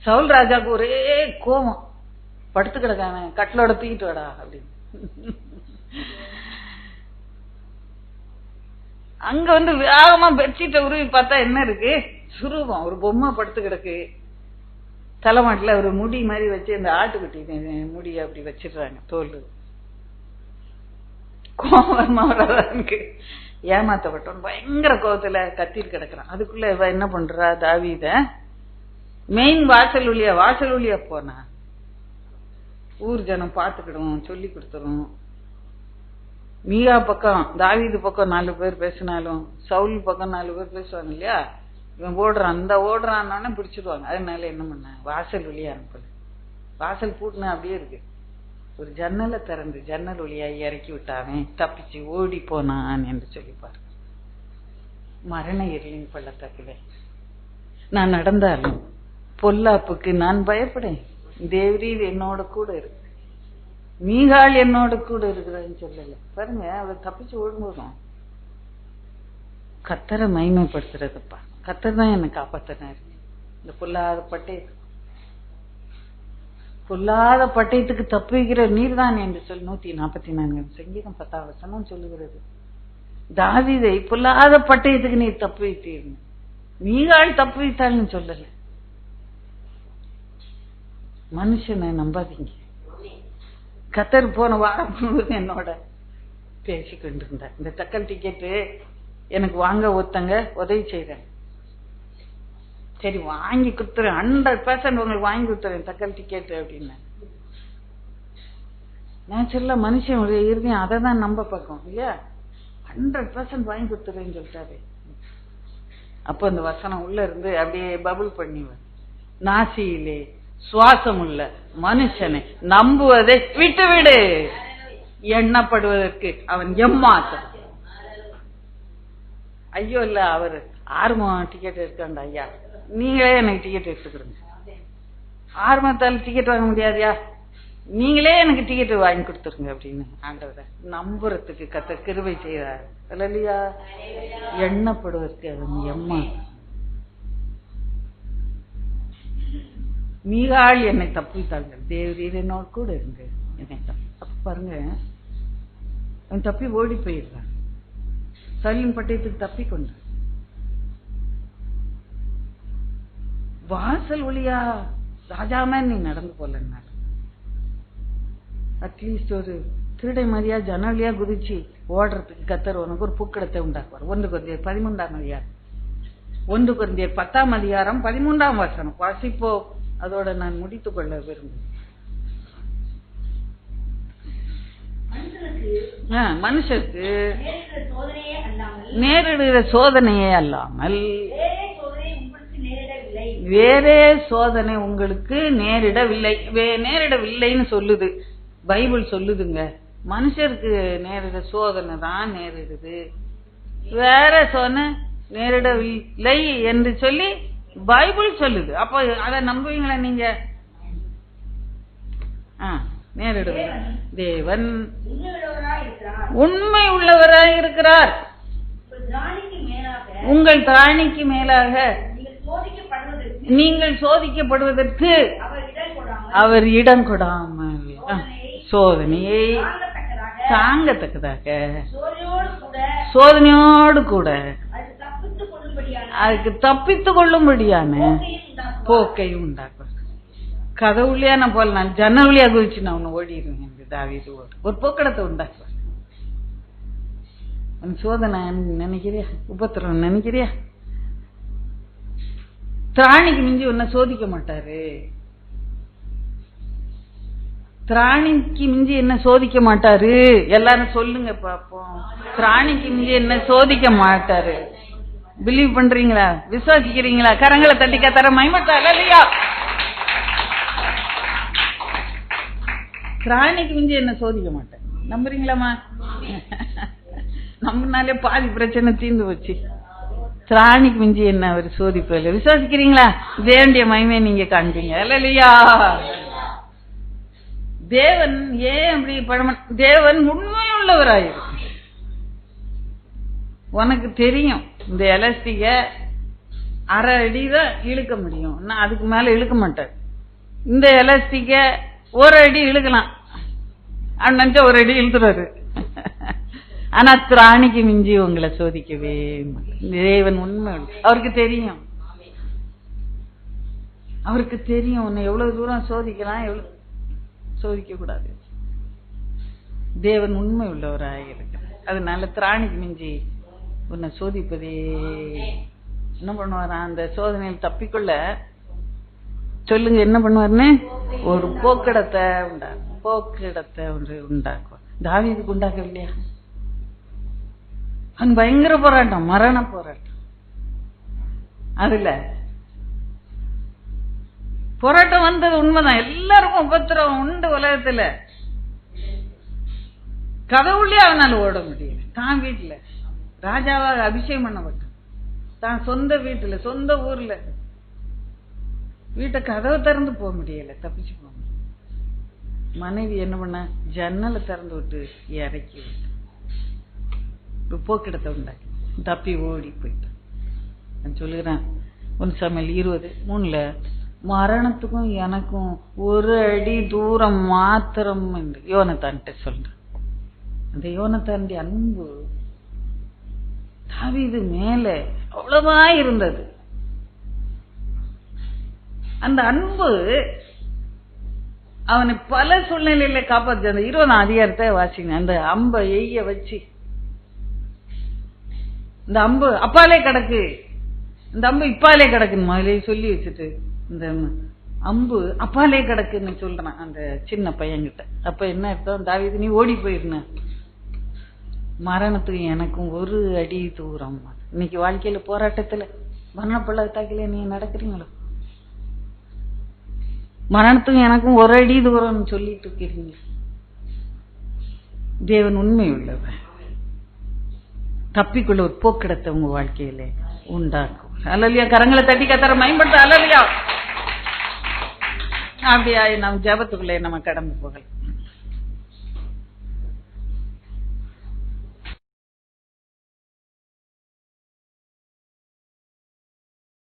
சவுல் ராஜாவுக்கு ஒரே கோபம், படுத்து கிடக்கான கட்டிலோட தூக்கிட்டு வாடா அப்படின்னு. அங்க வேகமா பெட்ஷீட்டை உருவி பார்த்தா என்ன இருக்கு, சுரூபம் ஒரு பொம்மை படுத்து கிடக்கு. தலைமாட்டில் ஒரு முடி மாதிரி வச்சு இந்த ஆட்டுக்குட்டி முடிய அப்படி வச்சிடுறாங்க தோல். கோபமாக்கு ஏமாத்தப்பட்டோம் பயங்கர கோபத்துல கத்திட்டு கிடக்குறான். அதுக்குள்ள இவ என்ன பண்றா, தாவீத மெயின் வாசல் வழியா போனா ஊர் ஜனம் பாத்துக்கிடும், சொல்லி கொடுத்துரும். மீகா பக்கம் தாவீது பக்கம் 4 பேர் பேசினாலும் சவுல் பக்கம் 4 பேர் பேசுவாங்க இல்லையா, இவன் ஓடுறான் அந்த ஓடுறான்னு பிடிச்சிடுவாங்க. அதனால என்ன பண்ண, வாசல் வழியா அனுப்பல. வாசல் பூட்டின அப்படியே இருக்கு. ஒரு ஜன்னலை திறந்து ஜன்னல் வழியா இறக்கி விட்டாவன் தப்பிச்சு ஓடி போனான் என்று சொல்லிப்பாரு. மரண இருளின் பள்ளத்தாக்கிலே நான் நடந்தாலும் பொல்லாப்புக்கு நான் பயப்படேன், தேவரீர் என்னோட கூட இருக்கு. மீகாள் என்னோட கூட இருக்கிறான்னு சொல்லல பாருங்க. அவர் தப்பிச்சு ஓடும்போதும் கர்த்தரை மகிமைப்படுத்துறதுப்பா, கர்த்தர் தான் என்னை காப்பாத்தினாரு. இந்த பொல்லாத பட்டயத்துக்கு தப்பு வைக்கிற நீர் தான் என்று சொல்லி 144 சங்கீதம் 10ஆம் வசனம் சொல்லுகிறது. தாவீதை பொல்லாத பட்டயத்துக்கு நீர் தப்பு வைத்தீர், மீகாள் தப்பு வைத்தாள்னு சொல்லல. மனுஷனை நம்பாதீங்க. கத்தர் போன வாரம் முழுவதும் என்னோட பேசிக்கொண்டு இருந்தார். இந்த தக்கல் டிக்கெட்டு எனக்கு வாங்க ஒருத்தங்க உதவி செய்றேன், சரி வாங்கி கொடுத்துறேன், 100% உங்களுக்கு வாங்கி கொடுத்துறேன் தக்கல் டிக்கெட் அப்படின்னு. நேச்சுரலா மனுஷன் இருதயம் அதை தான் நம்ப பார்க்கும் இல்லையா. 100% வாங்கி கொடுத்துறேன்னு சொல்லிட்டாரு. அப்போ அந்த வசனம் உள்ள இருந்து அப்படியே பபுள் பண்ணிவன். நாசியிலே சுவாசம் உள்ள மனுஷனை நம்புவதை விட்டுவிடு, எண்ணப்படுவதற்கு அவன் எம்மாத்திரம். ஐயோ இல்ல அவரு 6 டிக்கெட் எடுக்காண்டா ஐயா, நீங்களே எனக்கு டிக்கெட் எடுத்துக்கிடுங்க. 6 டிக்கெட் வாங்க முடியாதியா, நீங்களே எனக்கு டிக்கெட் வாங்கி கொடுத்துருங்க அப்படின்னு ஆண்டவரை நம்புறதுக்கு கர்த்தர் கிருபை செய்றார். இல்லையா, எண்ணப்படுவதற்கு அவன் எம்மாத்திரம். மீகாள் என்னை தப்பித்தாங்க, தேவரீர் என்னோட கூட இருங்க என்னை அப்ப பாருங்க, அவன் தப்பி ஓடி போயிடுறான். சலின் பட்டயத்துக்கு தப்பி கொண்டு வாசல் வழியா ராஜாமே நீ நடந்து போலன்னா, அட்லீஸ்ட் ஒரு திருடை மாதிரியா ஜனவழியா குதிச்சு ஓடுறதுக்கு கத்தர் உனக்கு ஒரு பூக்கடத்தை உண்டாக்குவார். 1 கொரிந்தியர் 13ஆம் அதிகாரம் 1 கொரிந்தியர் 10ஆம் அதிகாரம் 13ஆம் வசனம் வாசிப்போ. அதோட நான் முடித்துக் கொள்ள விரும்புகிறேன். மனுஷருக்கு நேரிடுகிற சோதனையே அல்லாமல் வேறே சோதனை உங்களுக்கு நேரிடவில்லை. நேரிடவில்லைன்னு சொல்லுது பைபிள், சொல்லுதுங்க. மனுஷருக்கு நேரிட சோதனை தான் நேரிடுது, வேற சோதனை நேரிடவில்லை என்று சொல்லி பைபிள் சொல்லுது. அப்போ அதை நம்புவீங்களா நீங்க? நேரிடுவீங்க. தேவன் உண்மை உள்ளவராய் இருக்கிறார். உங்கள் திராணிக்கு மேலாக நீங்கள் சோதிக்கப்படுவதற்கு அவர் இடம் கொடாமல் சோதனையை தாங்கத்தக்கதாக சோதனையோடு கூட அதுக்கு தப்பித்து கொள்ளும்படியான போக்கை உண்டாக்குவார். கதவுலையா நான் போல, நான் ஜன்னல் வழியா குதிச்சு நான் ஒன்னு ஓடிடுவேன். தாவீது ஒரு போக்கடத்தை உண்டாக்குவார். சோதனை நினைக்கிறியா, உபத்திரம் நினைக்கிறியா? திராணிக்கு மிஞ்சி ஒன்ன சோதிக்க மாட்டாரு. திராணிக்கு மிஞ்சி என்ன சோதிக்க மாட்டாரு? எல்லாரும் சொல்லுங்க பாப்போம். திராணிக்கு மிஞ்சி என்ன சோதிக்க மாட்டாரு? பிலீவ் பண்றீங்களா? விசுவாசிக்கிறீங்களா? கரங்களை தட்டி கத்தர மகிமைத்தார். அல்லேலூயா. திராணிக்கு மிஞ்சி என்ன சோதிக்க மாட்டேன். நம்புறீங்களாமா? நம்பினாலே பாதி பிரச்சனை தீர்ந்து போச்சு. திராணிக்கு மிஞ்சி என்ன அவர் சோதிப்பதில்லை. விசுவாசிக்கிறீங்களா? தேவனுடைய மகிமையை நீங்க காண்பீங்க. இல்லையா? தேவன் ஏன் அப்படி தேவன் உண்மையுள்ளவராயிருக்கு. உனக்கு தெரியும் இந்த எலாஸ்டிக்க அரை அடி தான் இழுக்க முடியும், நான் அதுக்கு மேல இழுக்க மாட்டேன். இந்த எலாஸ்டிக்க ஒரு அடி இழுக்கலாம், நினைச்சா ஒரு அடி இழுத்துறாரு. ஆனா திராணிக்கு மிஞ்சி உங்களை சோதிக்கவே தேவன் உண்மை. அவருக்கு தெரியும், அவருக்கு தெரியும் உன்னை எவ்வளவு தூரம் சோதிக்கலாம், எவ்வளவு சோதிக்க கூடாது. தேவன் உண்மை உள்ளவராக இருக்கு. அதனால திராணிக்கு மிஞ்சி உன்னை சோதிப்பதே. என்ன பண்ணுவாரா அந்த சோதனையில் தப்பிக்கொள்ள? சொல்லுங்க என்ன பண்ணுவாருன்னு? ஒரு போக்கிடத்தை உண்டாக்கும். போக்கிடத்தை ஒன்று உண்டாக்குவார். தாவீதுக்கு உண்டாக்கவில்லையா? அவன் பயங்கர போராட்டம், மரண போராட்டம். அதுல போராட்டம் வந்தது உண்மைதான். எல்லாருக்கும் உபத்திரம் உண்டு உலகத்துல. கதவுள்ளே அவனால ஓட முடியல. தான் வீட்டுல ராஜாவாக அபிஷேகம் பண்ணப்பட்டான், தான் சொந்த வீட்டுல சொந்த ஊர்ல வீட்டை கதவை திறந்து போக முடியல, தப்பிச்சு போக முடியல. மனைவி என்ன பண்ண? ஜன்னலை திறந்து விட்டு இறக்கி விட்டு போக்கிடத்தை உண்டாக்கி தப்பி ஓடி போயிட்டான். நான் சொல்லுகிறேன் 1 சாமுவேல் 20:3 மரணத்துக்கும் எனக்கும் ஒரு அடி தூரம் மாத்திரம் என்று யோனத்தான்ட்ட சொல்றேன். அந்த யோனத்தானுடைய அன்பு தாவீது மேல அவ்வளவா இருந்தது. அந்த அன்பு அவனை பல சூழ்நிலையில காப்பாற்று. அந்த 20ஆம் அதிகாரத்தை வாசிங்க. அந்த அம்பை எய்ய வச்சு, இந்த அம்பு அப்பாலே கிடக்கு, இந்த அம்பு இப்பாலே கிடக்குன்னு முதலே சொல்லி வச்சுட்டு இந்த அம்பு அப்பாலே கிடக்குன்னு சொல்றான் அந்த சின்ன பையன்கிட்ட. அப்ப என்ன அர்த்தம்? தாவீது நீ ஓடி போயிருந்த, மரணத்துக்கு எனக்கும் ஒரு அடி தூரம். இன்னைக்கு வாழ்க்கையில போராட்டத்துல மரணப்பள்ளத்தாக்கில நீங்க நடக்கிறீங்களோ? மரணத்துக்கு எனக்கும் ஒரு அடி தூரம் சொல்லிட்டு இருக்கிறீங்க. தேவன் உண்மை உள்ளவர். தப்பிக்குள்ள ஒரு போக்கிடத்தை உங்க வாழ்க்கையில உண்டாக்கும். அல்லையா? கரங்களை தட்டி கத்தர மயன்படுத்த. அல்லையா? அப்படியா? நம்ம ஜபத்துக்குள்ளே நம்ம கடந்து போகலாம்.